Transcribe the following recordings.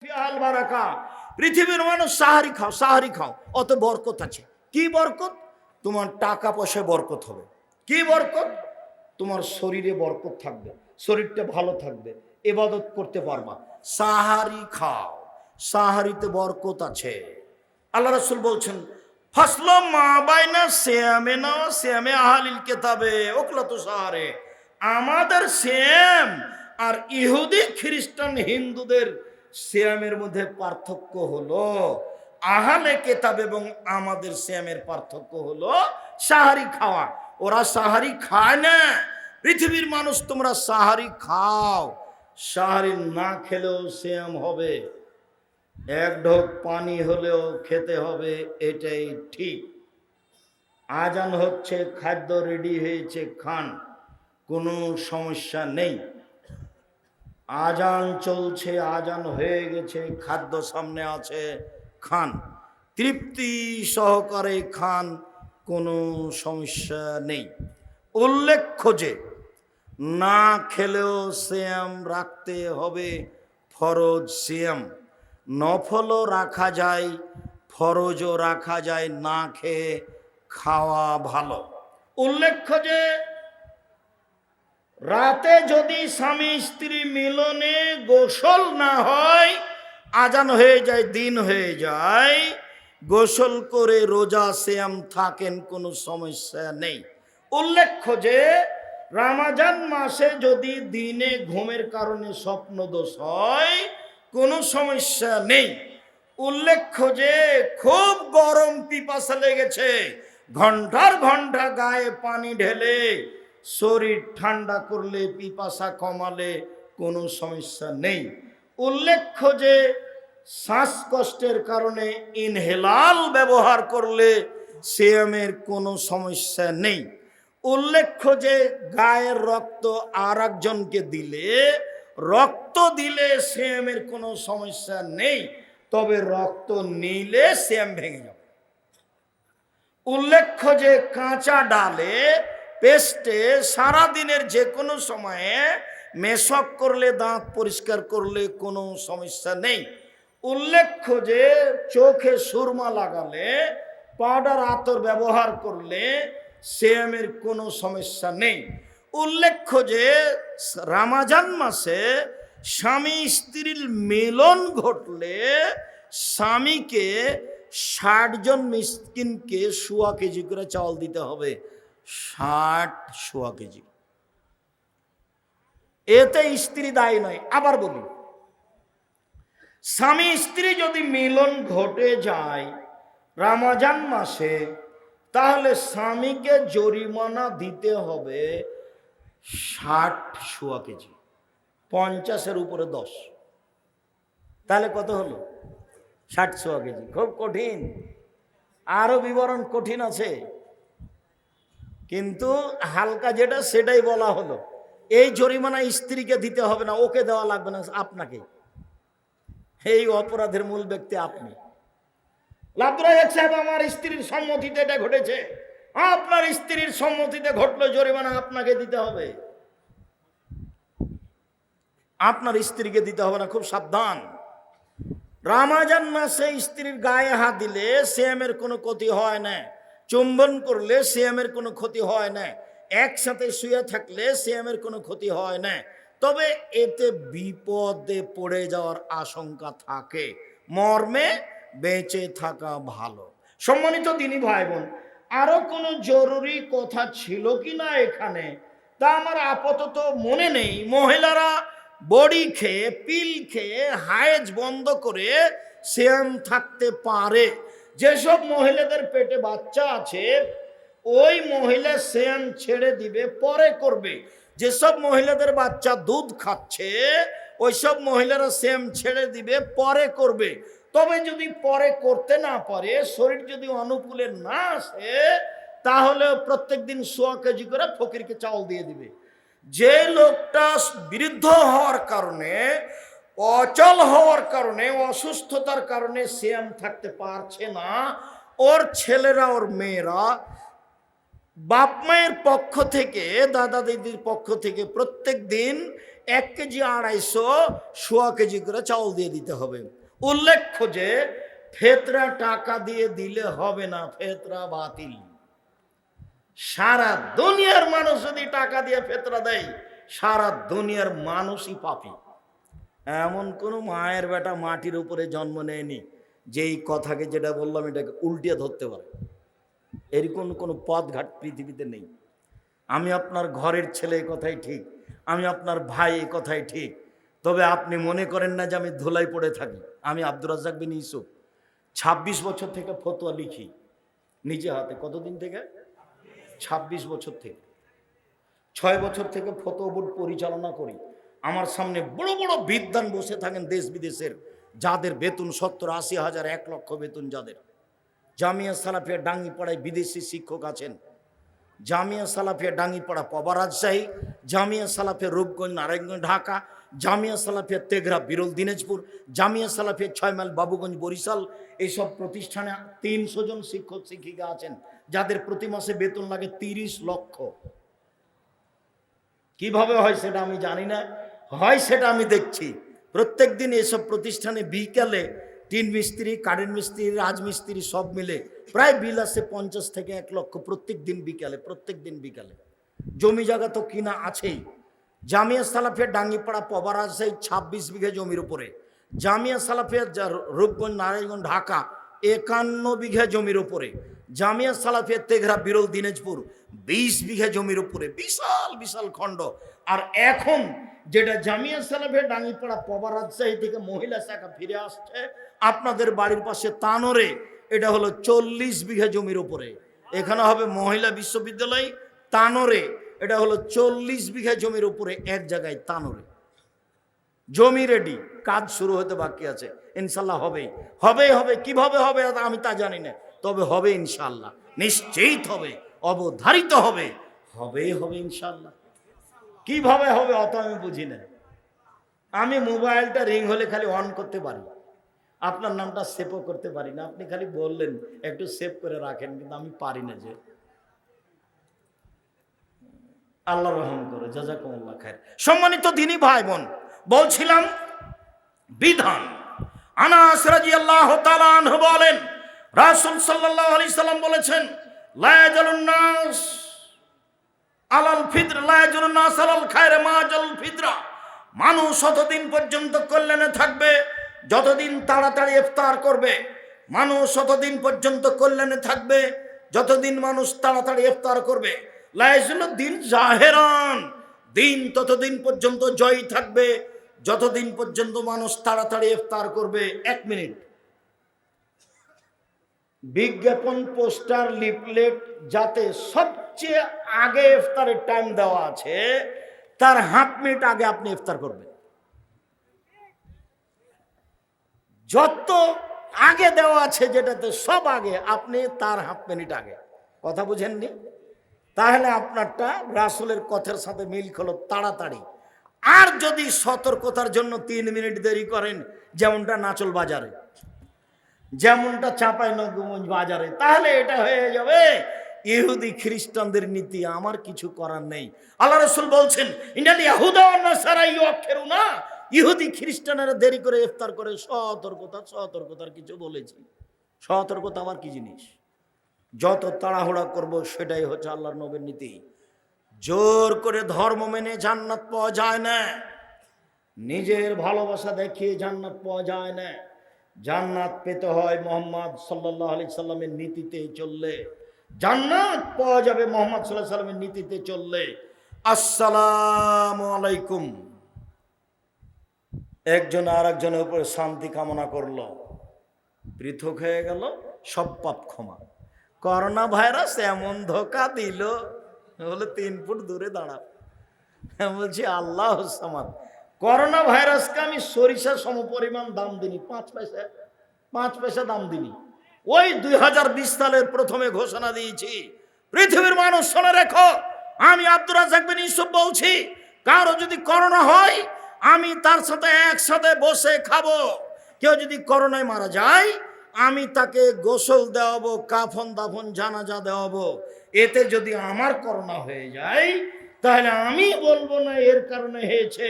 ফিয়াল বারাকা, পৃথিবীর মানুষ সাহারি খাও, সাহারি খাও, অত বরকত আছে। কি বরকত? তোমার টাকা পয়সায় বরকত হবে। কি বরকত? তোমার শরীরে বরকত থাকবে, শরীরটা ভালো থাকবে, ইবাদত করতে পারবা। সাহারি খাও, সাহারিতে বরকত আছে। আল্লাহ রাসূল বলছেন, ফাসলু মা বাইনা সিয়ামিনা ওয়া সিয়ামি আহলিল কিতাবে ওকলাতু সাহারে। আমাদের সিয়াম আর ইহুদি খ্রিস্টান হিন্দুদের সিয়ামের মধ্যে পার্থক্য হলো আহলে কিতাব এবং আমাদের সিয়ামের পার্থক্য হলো সাহারি খাওয়া। ওরা সাহারি খায় না। পৃথিবীর মানুষ তোমরা সাহারি খাও, সাহারি না খেলেও সিয়াম হবে, এক ঢোক পানি হলেও খেতে হবে, এটাই ঠিক। আজান হচ্ছে, খাদ্য রেডি হয়েছে, খান, কোনো সমস্যা নেই। আজান চলছে, আজান হয়ে গেছে, খাদ্য সামনে আছে, খান, তৃপ্তি সহকারে খান, কোনো সমস্যা নেই। উল্লেখ্য যে না খেলেও সিয়াম রাখতে হবে, ফরজ সিয়াম। নফলও রাখা যায়, ফরজও রাখা যায়, না খেয়ে খাওয়া ভালো। উল্লেখ্য যে রাতে যদি স্বামী স্ত্রী মিলনে গোসল না হয়, আজান হয়ে যায়, দিন হয়ে যায়, গোসল করে রোজা সিয়াম থাকেন, কোনো সমস্যা নেই। উল্লেখ্য যে রমজান মাসে যদি দিনে ঘুমের কারণে স্বপ্নদোষ হয়, কোনো সমস্যা নেই। উল্লেখ্য যে খুব গরম, পিপাসা লেগেছে, ঘন্টার ঘন্টা গায়ে পানি ঢেলে শরীর ঠান্ডা করলে, পিপাসা কমালে কোনো সমস্যা নেই। উল্লেখ্য যে শ্বাসকষ্টের কারণে ইনহেলাল ব্যবহার করলে সিয়ামের কোনো সমস্যা নেই। উল্লেখ্য যে গায়ের রক্ত আর একজনকে দিলে, রক্ত দিলে সিয়ামের কোনো সমস্যা নেই, তবে রক্ত নিলে সিয়াম ভেঙে যাবে। উল্লেখ্য যে কাঁচা ডালে, পেস্টে সারাদিনের যে কোনো সময়ে মেশক করলে, দাঁত পরিষ্কার করলে কোনো সমস্যা নেই। উল্লেখ্য যে চোখে সুরমা লাগালে, পাউডার আতর ব্যবহার করলে সিয়ামের কোনো সমস্যা নেই। উল্লেখ্য যে রমজান মাসে স্বামী স্ত্রীর মিলন ঘটলে স্বামীকে 60 জন মিসকিনকে 1.25 কেজি করে চাউল দিতে হবে। 1.25 কেজি। এতে স্ত্রী দায়ী নয়। আবার বলি, স্বামী স্ত্রী যদি মিলন ঘটে যায় রমজান মাসে, তাহলে স্বামীকে জরিমানা দিতে হবে 60 কেজি, 50-এর উপরে 10, তাহলে কত হলো? 60 কেজি। খুব কঠিন, আরো বিবরণ কঠিন আছে, কিন্তু হালকা যেটা সেটাই বলা হলো। এই জরিমানা স্ত্রীকে দিতে হবে না, ওকে দেওয়া লাগবে না, আপনাকে। এই অপরাধের মূল ব্যক্তি আপনি। লাবদুরাজাক সাহেব, আমার স্ত্রীর সম্মতিতে এটা ঘটেছে, আপনার স্ত্রীর সম্মতিতে ঘটলো, জরিমানা আপনাকে দিতে হবে, আপনার স্ত্রীকে দিতে হবে না। খুব সাবধান। রমজান মাসে স্ত্রীর গায়ে হাত দিলে সিয়ামের কোনো ক্ষতি হয় না, চুম্বন করলে সিয়ামের কোনো ক্ষতি হয় না, একসাথে শুয়ে থাকলে সিয়ামের কোনো ক্ষতি হয় না, তবে এতে বিপদে পড়ে যাওয়ার আশঙ্কা থাকে, মর্মে বেঁচে থাকা ভালো। সম্মানিত দিনী ভাই বোন, আরো কোনো জরুরি কথা ছিল কিনা এখানে, তা আমার আপাতত মনে নেই। মহিলারা বড়ি খেয়ে, পিল খেয়ে হায়েজ বন্ধ করে সিয়াম থাকতে পারে। যেসব মহিলাদের পেটে বাচ্চা আছে, ওই মহিলা সিয়াম ছেড়ে দিবে, পরে করবে। যেসব মহিলাদের বাচ্চা দুধ খাচ্ছে, ওইসব মহিলারা সিয়াম ছেড়ে দিবে, পরে করবে। তবে যদি পরে করতে না পারে, শরীর যদি অনুকূলে না আসে, তাহলে প্রত্যেক দিন 1.25 কেজি করে ফকিরকে চাউল দিয়ে দিবে। যে লোকটা বৃদ্ধ হওয়ার কারণে, অচল হওয়ার কারণে, অসুস্থতার কারণে সিয়াম থাকতে পারছে না, ওর ছেলেরা, ওর মেয়েরা বাপ মায়ের পক্ষ থেকে, দাদা দিদির পক্ষ থেকে প্রত্যেক দিন 1 কেজি 250 সোয়া কেজি করে চাউল দিয়ে দিতে হবে। উল্লেখ্য যে ফেতরা টাকা দিয়ে দিলে হবে না, ফেতরা বাতিল। সারা দুনিয়ার মানুষ যদি টাকা দিয়ে ফেতরা দেয়, সারা দুনিয়ার মানুষই পাপী। এমন কোন মায়ের বেটা মাটির উপরে জন্ম নেয়নি যেই কথাকে, যেটা বললাম, এটাকে উল্টিয়ে ধরতে পারে। এরকম কোনো পথঘাট পৃথিবীতে নেই। আমি আপনার ঘরের ছেলে, কথাই ঠিক, আমি আপনার ভাই, কথাই ঠিক। তবে আপনি মনে করেন না যে আমি ধুলাই পড়ে থাকি। আমি আব্দুর রাজ্জাক বিন ইউসুফ 26 বছর থেকে ফতোয়া লিখি নিজে হাতে। কতদিন থেকে? 26 বছর থেকে। 6 বছর থেকে ফতোয়া বোর্ড পরিচালনা করি। আমার সামনে বড় বড় বিদ্বান বসে থাকেন দেশ বিদেশের, যাদের বেতন 70-80 হাজার, 1 লক্ষ বেতন যাদের। জামিয়া সালাফিয়া ডাঙ্গিপাড়ায় বিদেশি শিক্ষক আছেন। জামিয়া সালাফিয়া ডাঙ্গিপাড়া পবা রাজশাহী, জামিয়া সালাফিয়া রূপগঞ্জ নারায়ণগঞ্জ ঢাকা, জামিয়া সালাফিয়া তেঘরা বিরল দিনাজপুর, জামিয়া সালাফিয়া 6 মাইল বাবুগঞ্জ বরিশাল। এইসব প্রতিষ্ঠানে 300 জন শিক্ষক শিক্ষিকা আছেন, যাদের প্রতি মাসে বেতন লাগে 30 লক্ষ। কিভাবে হয় সেটা আমি জানি না, হয় সেটা আমি দেখছি। প্রত্যেক দিন এসব প্রতিষ্ঠানে বিকালে টিন মিস্ত্রি, কারেন্ট মিস্ত্রি, রাজমিস্ত্রি সব মিলে প্রায় বিল আছে 50 থেকে 1 লক্ষ প্রত্যেক দিন বিকালে। জমি জায়গা তো কিনা আছেই। জামিয়া সালাফিয়া ডাঙ্গিপাড়া পবা রাজশাহী 26 বিঘা জমির উপরে, জামিয়া সালাফিয়া রূপগঞ্জ নারায়ণগঞ্জ ঢাকা 51 বিঘা জমির উপরে, জামিয়া সালাফিয়া তেঘরা বিরল দিনাজপুর 20 বিঘা জমির উপরে, বিশাল বিশাল খণ্ড। আর এখন যেটা জামিয়া সালাফিয়া ডাঙ্গিপাড়া পবা রাজশাহী থেকে মহিলা শাখা ফিরে আসছে আপনাদের বাড়ির পাশে তানোরে, এটা হলো 40 বিঘা জমির উপরে। এখানে হবে মহিলা বিশ্ববিদ্যালয়। তানোরে এটা হলো 40 বিঘা জমির উপরে, এক জায়গায় তানোরে। জমি রেডি, কাজ শুরু হতে বাকি আছে। ইনশাল্লাহ হবে। কিভাবে হবে আমি তা জানি না, তবে হবে ইনশাল্লাহ, নিশ্চিত হবে, অবধারিত হবে ইনশাল্লাহ। কিভাবে হবে অত আমি বুঝি না। আমি মোবাইলটা রিং হলে খালি অন করতে পারি, আপনার নামটা সেভও করতে পারি না। আপনি খালি বললেন একটু সেভ করে রাখেন, কিন্তু আমি পারি না। যে আল্লাহ রহম করে, জাযাকুমুল্লাহ খায়ের। সম্মানিত দ্বীনী ভাই বোন, বলছিলাম বিধান। আনাস রাদিয়াল্লাহু তাআলা আনহু বলেন, রাসূল সাল্লাল্লাহু আলাইহি সাল্লাম বলেছেন, লা ইয়াজালুন নাস আলাল ফিতর, লা ইয়াজালুন নাস আলাল খায়র মা জাল ফিতরা। মানুষ ততদিন পর্যন্ত কল্যাণে থাকবে যতদিন তাড়াতাড়ি ইফতার করবে। মানুষ ততদিন পর্যন্ত কল্যাণে থাকবে যতদিন মানুষ তাড়াতাড়ি ইফতার করবে। লা ইয়াজালুদ দিন জাহেরান, দিন ততদিন পর্যন্ত জয়ী থাকবে যতদিন পর্যন্ত মানুষ তাড়াতাড়ি ইফতার করবে। 1 মিনিট, বিজ্ঞাপন, পোস্টার, লিফলেট যাতে সবচেয়ে আগে ইফতারের টাইম দেওয়া আছে, তার হাফ মিনিট আগে আপনি ইফতার করবেন। যত আগে দেওয়া আছে যেটাতে সব আগে, আপনি তার হাফ মিনিট আগে। কথা বুঝেননি? তাহলে আপনারটা রাসূলের কথার সাথে মিল হলো, তাড়াতাড়ি। আর যদি সতর্কতার জন্য 3 মিনিট দেরি করেন, যেমনটা নাচল বাজারে, যেমনটা চাঁপাইনবাবগঞ্জ বাজারে, তাহলে এটা হয়ে যাবে ইহুদি খ্রিস্টানদের নীতি। আমার কিছু করার নেই। আল্লাহ রাসূল বলছেন, ইন্নাল ইয়াহুদা ওয়ান নাসারা ইউআখিরুনা, ইহুদি খ্রিস্টানেরা দেরি করে ইফতার করে। সতর্কতার কিছু বলেছি। সতর্কতা আবার কি জিনিস? যত তাড়াহুড়া করব সেটাই হচ্ছে আল্লাহর নবীর নীতি। জোর করে ধর্ম মেনে জান্নাত পাওয়া যায় না, নিজের ভালোবাসা দেখিয়ে জান্নাত পাওয়া যায় না। জান্নাত পেতে হয় মুহাম্মদ সাল্লাল্লাহু আলাইহি সাল্লামের নীতিতে চললে। জান্নাত পাওয়া যাবে মুহাম্মদ সাল্লাল্লাহু আলাইহি সাল্লামের নীতিতে চললে। আসসালামু আলাইকুম। একজন আর একজনের উপরে শান্তি কামনা করলো, পৃথক হয়ে গেল, সব পাপ ক্ষমা। করোনা ভাইরাস এমন ধোকা দিল, বলে 3 ফুট দূরে দাঁড়াও। বলছি আল্লাহ সামাদ, করোনা ভাইরাসকে আমি সরিষা সমপরিমাণ দাম দিনি, 5 পয়সা দাম দিনি। ওই 2020 সালের প্রথমে ঘোষণা দিয়েছি, পৃথিবীর মানুষ শুনে রেখো, আমি আব্দুর রাজ্জাক বিন ইউসুফ বলছি, কারো যদি করোনা হয় আমি তার সাথে একসাথে বসে খাবো। কেউ যদি করোনায় মারা যায় আমি তাকে গোসল দেওয়াবো, কাফন দাফন জানাজা দেওয়াবো। এতে যদি আমার করোনা হয়ে যায় তাহলে আমি বলবো না এর কারণে হয়েছে,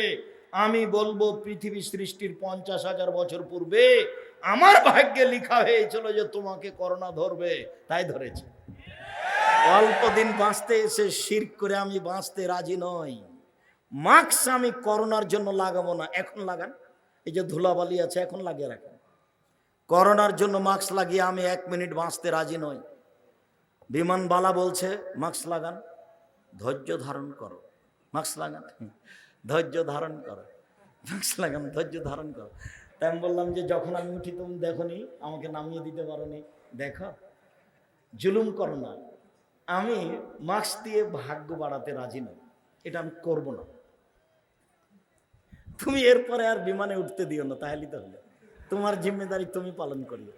আমি বলবো পৃথিবী সৃষ্টির 50,000 বছর পূর্বে আমার ভাগ্যে লেখা হয়েছিল যে তোমাকে করোনা ধরবে, তাই ধরেছে। অল্প দিন বাঁচতে এসে শিরক করে আমি বাঁচতে রাজি নই। মাস্ক আমি করোনার জন্য লাগাবো না, এখন লাগান। এই যে ধুলাবালি আছে এখন লাগিয়ে রাখেন। করোনার জন্য মাস্ক লাগিয়ে আমি 1 মিনিট বাঁচতে রাজি নই। বিমানবালা বলছে মাস্ক লাগান, ধৈর্য ধারণ করো, মাস্ক লাগান, ধৈর্য ধারণ করো, মাস্ক লাগান, ধৈর্য ধারণ করো। তাই আমি বললাম যে যখন আমি উঠি তুমি দেখো নি, আমাকে নামিয়ে দিতে পারো নি, দেখো, জুলুম করো না। আমি মাস্ক দিয়ে ভাগ্য বাড়াতে রাজি নই, এটা আমি করব না। তুমি এরপরে আর বিমানে উঠতে দিও না, তাহলে তো হলো, তোমার জিম্মেদারি তুমি পালন করিও,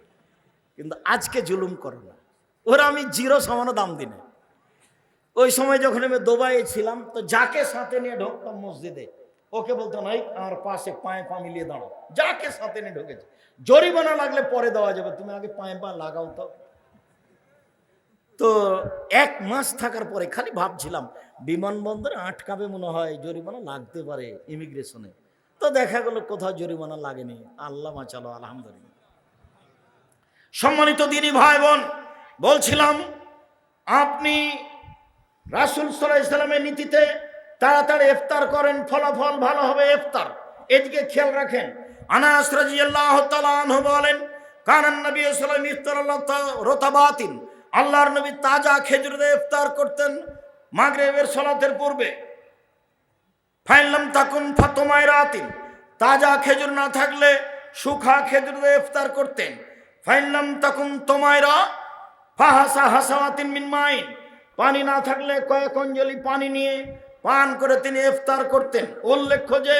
কিন্তু আজকে জুলুম করো না। ওরা আমি 0 সমানো দাম দিনে। ওই সময় যখন আমি দুবাইয়ে ছিলাম তো যাকে সাথে নিয়ে ঢুকতাম মসজিদে, ওকে বলতো নাই আমার পাশে পায়ে পা মিলিয়ে দাঁড়াও, যাকে সাথে নিয়ে ঢুকেছে। জরিমানা লাগলে পরে দেওয়া যাবে, তুমি আগে পায়ে পা লাগাও। তো 1 মাস থাকার পরে খালি ভাবছিলাম বিমানবন্দরে আটকাবে মনে হয়, জরিমানা লাগতে পারে ইমিগ্রেশনে। তো দেখা গেল কোথাও জরিমানা লাগেনি, আল্লাহ বাঁচালো, আলহামদুলিল্লাহ। সম্মানিত দিনী ভাই বোন, বলছিলাম আপনি রাসূল সাল্লাল্লাহু আলাইহি সাল্লামের নীতিতে তাড়াতাড়ি ইফতার করেন, ফলাফল ভালো হবে ইফতার। এদিকে খেয়াল রাখেন। আনাস রাদিয়াল্লাহু তাআলা আনহু বলেন, কানান নবী সাল্লাল্লাহু আলাইহি ওয়াসাল্লাম রতাবাতিন, আল্লাহর নবী তাজা খেজুর দিয়ে ইফতার করতেন মাগরিবের সালাতের পূর্বে। ফাইনলাম তাকুন ফাতমায়রাতিন, তাজা খেজুর না থাকলে শুখা খেজুর দিয়ে ইফতার করতেন। ফাইনলাম তাকুন তোমায়রা ফাহাসা হাসাওয়াতিন মিন মাইন, পানি না থাকলে কয়েক অঞ্জলি পানি নিয়ে পান করে তিনি ইফতার করতেন। উল্লেখ্য যে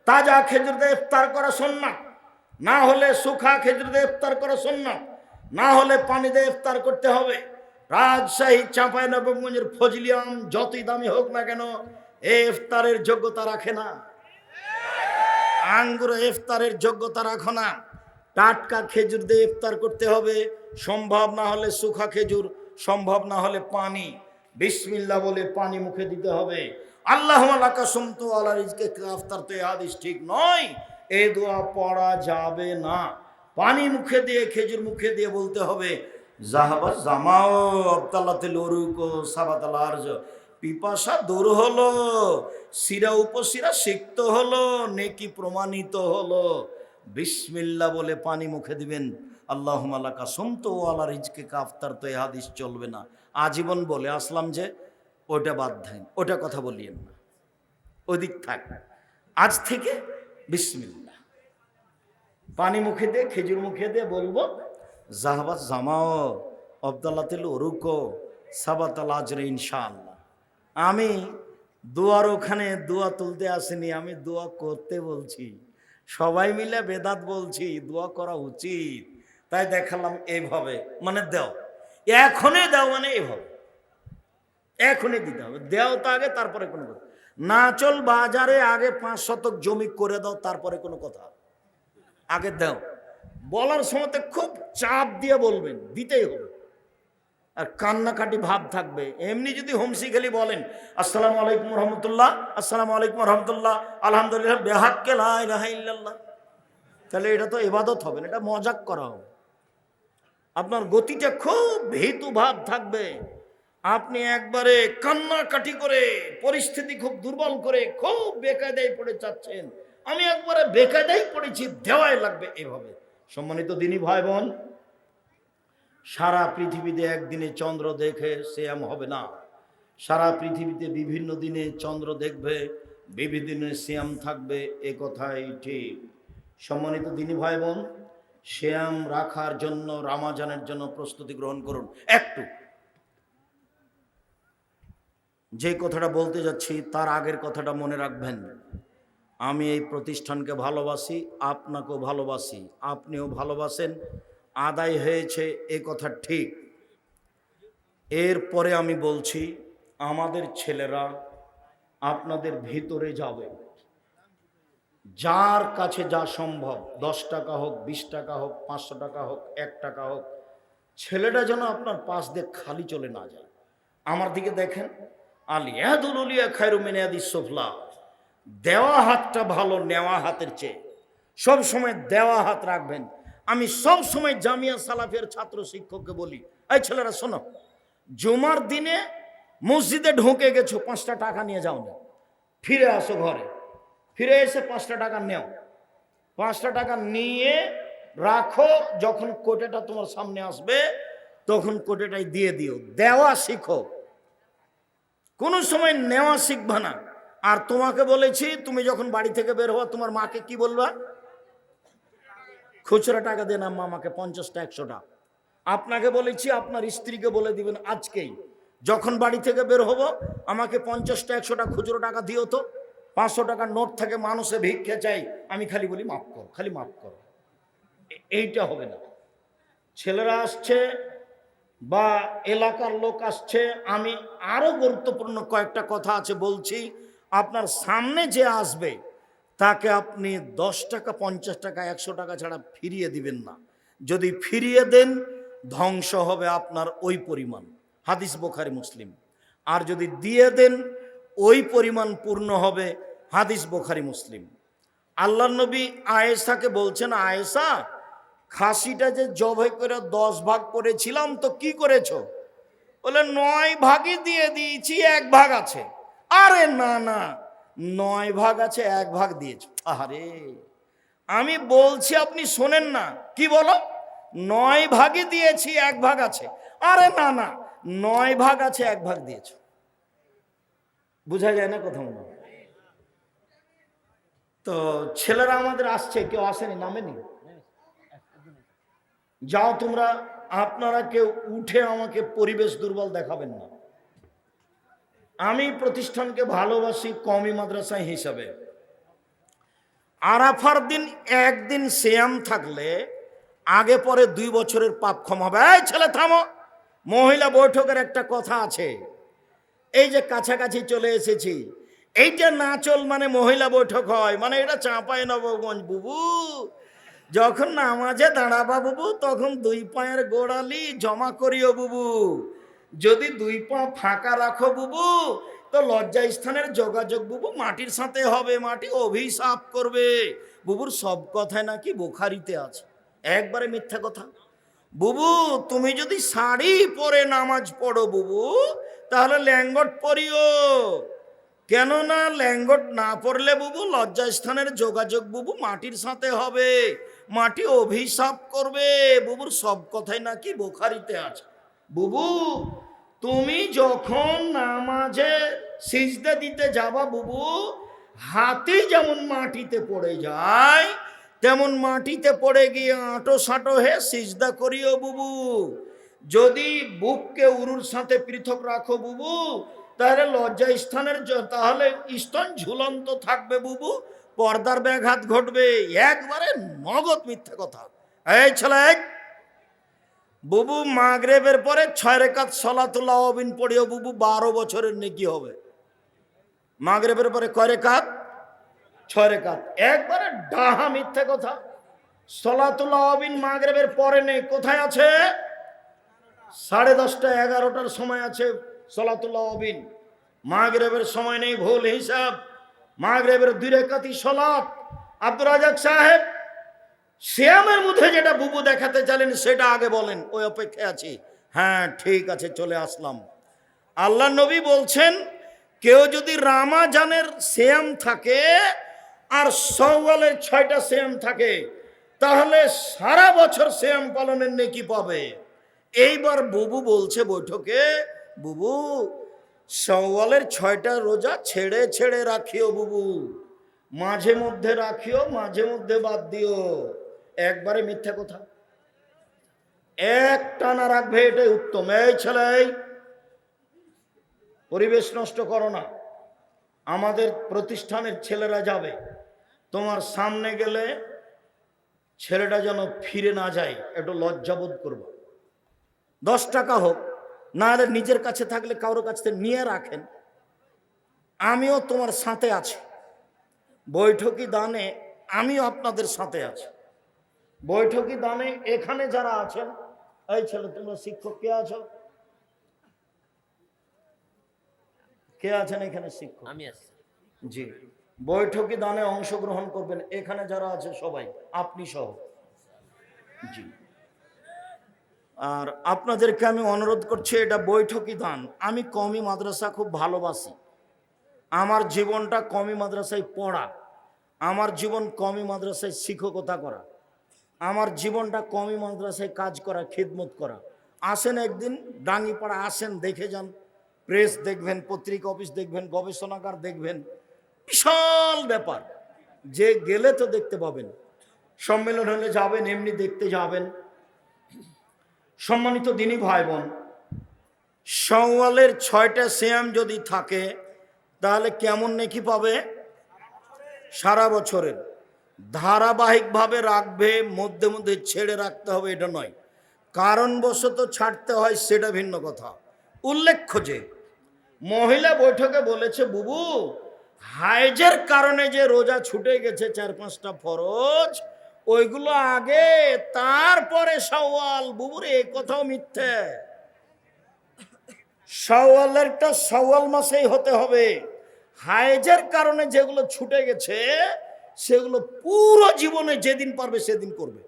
তাজা খেজুর দিয়ে ইফতার করা সুন্নাত, না হলে শুখা খেজুর দিয়ে ইফতার করা সুন্নাত, না হলে পানি দিয়ে ইফতার করতে হবে। রাজশাহী চাঁপাইনবাবগঞ্জের ফজলি আম যতই দামি হোক না কেন এই ইফতারের যোগ্যতা রাখে না। আঙ্গুর ইফতারের যোগ্যতা রাখো না। টাটকা খেজুর দিয়ে ইফতার করতে হবে, সম্ভব না হলে শুখা খেজুর, সম্ভব না হলে পানি। বিসমিল্লাহ বলে পানি মুখে দিতে হবে। আল্লাহুম্মা লাকা সুমতু আলা রিজকে ইফতার, তো এই হাদিস ঠিক নয়, এই দোয়া পড়া যাবে না। পানি মুখে দিয়ে খেজুর মুখে দিয়ে বলতে হবে জাহাবা জামাও আবতাল্লাতিল উরুক সাবাতাল আরজ, পিপাসা দূর হলো, শিরা উপশিরা সিক্ত হলো, নেকি প্রমাণিত হলো। বিসমিল্লাহ বলে পানি মুখে দিবেন। আল্লাহুম্মা লাকা সুমতু আলা রিজকে ইফতার, তো এই হাদিস চলবে না। আজীবন বলে আসলাম যে ওটা বাদ দেন, ওটা কথা বলিয়েন না, ওদিক থাক। আজ থেকে বিসমিল্লাহ, পানি মুখে দিয়ে খেজুর মুখে দিয়ে বলবো জাহাবা জামাও আবদাল্লাতিল উরুকো সাবাতাল আজরে ইনশাআল্লাহ। আমি দোয়ার ওখানে দোয়া তুলতে আসিনি, আমি দোয়া করতে বলছি। সবাই মিলে বেদাত বলছি, দোয়া করা উচিত, তাই দেখালাম এইভাবে। মানে দাও, এখনই দাও, মানে এইভাবে এখনই দিতে হবে। দেও তো আগে, তারপরে কোনো কথা। না চল বাজারে আগে 5 শতক জমি করে দাও, তারপরে কোনো কথা। আগে দাও, বলার সময় খুব চাপ দিয়ে বলবেন, দিতেই হবে। আর কান্নাকাটি ভাব থাকবে। এমনি যদি হোমসি খেলি বলেন আসসালামু আলাইকুম রহমতুল্লাহ, আসসালামু আলাইকুম রহমতুল্লাহ, আলহামদুলিল্লাহ, বেহাক্কে লা ইলাহা ইল্লাল্লাহ, তাহলে এটা তো ইবাদত হবে না, এটা মজাক করা হবে। আপনার গতিটা খুব ভীতু ভাব থাকবে। আপনি একবারে কান্নাকাটি করে পরিস্থিতি খুব দুর্বল করে খুব বেকায়দায় পড়ে যাচ্ছেন। আমি একবারে বেকায়দায় পড়েছি, দেওয়াই লাগবে, এভাবে। সম্মানিত দিনী ভাই বোন, সারা পৃথিবীতে একদিনে চন্দ্র দেখে সিয়াম হবে না। সারা পৃথিবীতে বিভিন্ন দিনে চন্দ্র দেখবে, বিভিন্ন দিনে সিয়াম থাকবে, এ কথাই ঠিক। সম্মানিত দিনী ভাই বোন, সিয়াম রাখার জন্য, রমজানের জন্য প্রস্তুতি গ্রহণ করুন। একটু যে কথাটা বলতে যাচ্ছি তার আগের কথাটা মনে রাখবেন। আমি এই প্রতিষ্ঠানকে ভালোবাসি, আপনাকেও ভালোবাসি, আপনিও ভালোবাসেন, আদায় হয়েছে এ কথা ঠিক। এরপরে আমি বলছি আমাদের ছেলেরা আপনাদের ভিতরে যাবে, যার কাছে যা সম্ভব, 10 টাকা হোক, 20 টাকা হোক, 500 টাকা হোক, 1 টাকা হোক, ছেলেটা যেন আপনার পাশ দিয়ে খালি চলে না যায়। আমার দিকে দেখেন, আলিয়াদুল উলিয়া খায়রু মিন ইয়াদিস সুফলা, দেওয়া হাতটা ভালো নেওয়া হাতের চেয়ে। সব সময় দেওয়া হাত রাখবেন। আমি সব সময় জামিয়া সালাফের ছাত্র শিক্ষককে বলি, এই ছেলেরা শোনো, জুমার দিনে মসজিদে ঢুকে গেছো, 5টা টাকা নিয়ে যাও না, ফিরে আসো ঘরে, ফিরে এসে 5টা টাকা নেও, 5টা টাকা নিয়ে রাখো, যখন কোটেটা তোমার সামনে আসবে তখন কোটেটাই দিয়ে দিও। দেওয়া শিখো, কোনো সময় নেওয়া শিখবা না। আর তোমাকে বলেছি, তুমি যখন বাড়ি থেকে বের হওয়া, তোমার মাকে কি বলবা? খুচরা টাকা দেন আম্মা আমাকে 50টা 100টা। আপনাকে বলেছি, আপনার স্ত্রীকে বলে দিবেন আজকেই, যখন বাড়ি থেকে বের হব আমাকে 50টা 100টা খুচরো টাকা দিও তো। 500 টাকার নোট থাকে, মানুষে ভিক্ষে চাই, আমি খালি বলি মাফ করো, খালি মাফ করো। এইটা হবে না। ছেলেরা আসছে বা এলাকার লোক আসছে, আমি আরো গুরুত্বপূর্ণ কয়েকটা কথা আছে বলছি। আপনার সামনে যে আসবে তাকে আপনি 10 টাকা 50 টাকা 100 টাকা ছাড়া ফিরিয়ে দিবেন না। যদি ফিরিয়ে দেন ধ্বংস হবে আপনার ওই পরিমাণ, হাদিস বুখারী মুসলিম। আর যদি দিয়ে দেন ওই পরিমাণ পূর্ণ হবে, হাদিস বুখারী মুসলিম। আল্লাহর নবী আয়েশাকে বলছেন, আয়েশা, খাসিটা যে জবাই করে 10 ভাগ করেছিলাম তো কি করেছো? বলে 9 ভাগই দিয়ে দিয়েছি, 1 ভাগ আছে। আরে না না, 9 ভাগ আছে, 1 ভাগ দিয়েছো। আরে আমি বলছি, আপনি শোনেন না, কি বলো? 9 ভাগই দিয়েছি, 1 ভাগ আছে। আরে না না, 9 ভাগ আছে, 1 ভাগ দিয়েছো। বোঝা যায় না কথা? মনে হয় তো ছেলেরা আমাদের আসছে, কেউ আসেনি, নামেনি। যাও তোমরা, আপনারা কেউ উঠে আমাকে পরিবেশ দুর্বল দেখাবেন না। আমি প্রতিষ্ঠানকে ভালোবাসি কওমি মাদ্রাসা হিসাবে। আরাফার দিন একদিন সিয়াম থাকলে আগে পরে 2 বছরের পাপ ক্ষমা হবে। এই ছেলে থামো, মহিলা বৈঠকের একটা কথা আছে। এই যে কাছাকাছি চলে এসেছি, এইটা না চল মানে মহিলা বৈঠক হয়, মানে এটা চাঁপাইনবাবগঞ্জ বুবু। যখন নামাজে দাঁড়াবা বুবু, তখন 2 পায়ের গোড়ালি জমা করিও বুবু। যদি 2 পা ফাঁকা রাখো বুবু, তো লজ্জা স্থানের যোগাযোগ বুবু মাটির সাথে হবে, মাটি অভিশাপ করবে। বুবুর সব কথায় নাকি বুখারিতে আছে, একবারে মিথ্যা কথা। বুবু তুমি যদি শাড়ি পরে নামাজ পড়ো বুবু, তাহলে ল্যাঙ্গট পরিও। কেননা ল্যাঙ্গট না পড়লে বুবু লজ্জাস্থানের যোগাযোগ বুবু মাটির সাথে হবে, মাটি অভিশাপ করবে। বুবুর সব কথাই নাকি বুখারিতে আছে। বুবু তুমি যখন নামাজে সিজদা দিতে যাবা বুবু, হাতি যেমন মাটিতে পড়ে যায়, তেমন মাটিতে পড়ে গিয়ে আঁটো সাঁটো হে সিজদা করিও বুবু। যদি বুককে উরুর সাথে পৃথক রাখো বুবু, তাহলে লজ্জা স্থানের তাহলে স্তন ঝুলন্ত থাকবে বুবু, পর্দার ব্যাঘাত ঘটবে। একবারে নগদ মিথ্যা কথা। এই ছেলে, বুবু মাগরিবের পরে 6 রাকাত সালাতুল আওয়াবিন পড়িও বুবু, 12 বছরের নেকি হবে। মাগরিবের পরে কয় রাকাত? 6 রাকাত। একবারে ডাহা মিথ্যা কথা। সালাতুল আওয়াবিন মাগরিবের পরে নেই, কোথায় আছে? 10:30 11টার সময় আছে সালাতুল আওয়াবিন, মাগরিবের সময় নেই, ভুল হিসাব। মাগরিবের 2 রাকাতই সালাত। আব্দুর রাজাক সাহেব, সিয়ামের মধ্যে যেটা বুবু দেখাতে চাইলেন সেটা আগে বলেন, ওই অপেক্ষায় আছি। হ্যাঁ ঠিক আছে, চলে আসলাম। আল্লাহ নবী বলছেন, কেউ যদি রামাজানের সিয়াম থাকে আর শাওয়ালের 6টা সিয়াম থাকে, তাহলে সারা বছর সিয়াম পালনের নেকি পাবে। এইবার বুবু বলছে বৈঠকে, বুবু শাওয়ালের 6টা রোজা ছেড়ে ছেড়ে রাখিও বুবু, মাঝে মধ্যে রাখিও, মাঝে মধ্যে বাদ দিও। একবারে মিথ্যা কথা। এক টানা রাখবে, এটাই উত্তম। এই ছেলে, পরিবেশ নষ্ট করো না। আমাদের প্রতিষ্ঠানের ছেলেরা যাবে, তোমার সামনে গেলে ছেলেটা যেন ফিরে না যায়, একটু লজ্জাবোধ করবো। 10 টাকা হোক, না হলে নিজের কাছে থাকলে কারোর কাছ থেকে নিয়ে রাখেন। আমিও তোমার সাথে আছি, বৈঠকি দানে আমিও আপনাদের সাথে আছি। বৈঠকি দানে এখানে যারা আছেন, এই ছেলে তোমরা শিক্ষক কে আছো? কে আছেন এখানে শিক্ষক? আমি আছি। জি, বৈঠকি দানে অংশগ্রহণ করবেন, এখানে যারা আছে সবাই, আপনি সহ। জি। আর আপনাদেরকে আমি অনুরোধ করছি, এটা বৈঠকি দান। আমি কওমি মাদ্রাসা খুব ভালোবাসি, আমার জীবনটা কওমি মাদ্রাসায় পড়া, আমার জীবন কওমি মাদ্রাসায় শিক্ষকতা করা, আমার জীবনটা কওমি মাদ্রাসায় কাজ করা, খিদমত করা। আসেন একদিন ডাঙ্গিপাড়া, আসেন দেখে যান, প্রেস দেখবেন, পত্রিকা অফিস দেখবেন, গবেষণাগার দেখবেন, বিশাল ব্যাপার। যে গেলে তো দেখতে পাবেন, সম্মেলন হলে যাবেন, এমনি দেখতে যাবেন। সম্মানিত দিনী ভাই বোন, শাওয়ালের 6টা সিয়াম যদি থাকে তাহলে কেমন নেকি পাবে? সারা বছরের। ধারাবাহিকভাবে রাখবে, মধ্যে মধ্যে ছেড়ে রাখতে হবে এটা নয়, কারণবশত ছাড়তে হয় সেটা ভিন্ন কথা। উল্লেখ্য যে মহিলা বৈঠকে বলেছে, বুবু হাইজের কারণে যে রোজা ছুটে গেছে 4-5টা ফরজ, ওইগুলো আগে, তারপরে শাওয়াল। বুবুর এই কথাও মিথ্যে। শাওয়ালেরটা শাওয়াল মাসেই হতে হবে। হাইজের কারণে যেগুলো ছুটে গেছে সেগুলো পুরো জীবনে যেদিন পারবে সেদিন করবে।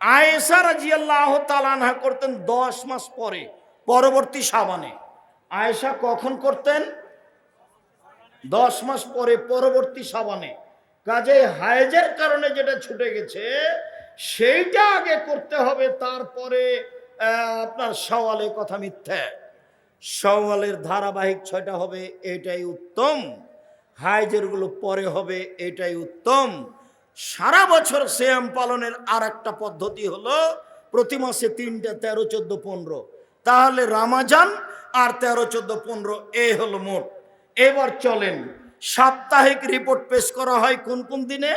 আয়েশা রাদিয়াল্লাহু তাআলা আনহা করতেন 10 মাস পরে, পরবর্তী শাবানে। আয়েশা কখন করতেন? 10 মাস পরে, পরবর্তী শাবানে। কাজে হায়েজের কারণে যেটা ছুটে গেছে সেইটা আগে করতে হবে, তারপরে আপনার শাওয়ালের কথা মিথ্যা। শাওয়ালের ধারাবাহিক 6টা হবে, এটাই উত্তম। হায়েজের গুলো পরে হবে, এটাই উত্তম। সারা বছর সিয়াম পালনের আর একটা পদ্ধতি হলো প্রতি মাসে 3টা, 13, 14, 15। তাহলে রমজান আর 13, 14, 15 এই হলো মোট। এবার চলেন, সাপ্তাহিক রিপোর্ট পেশ করা হয় কোন কোন দিনে?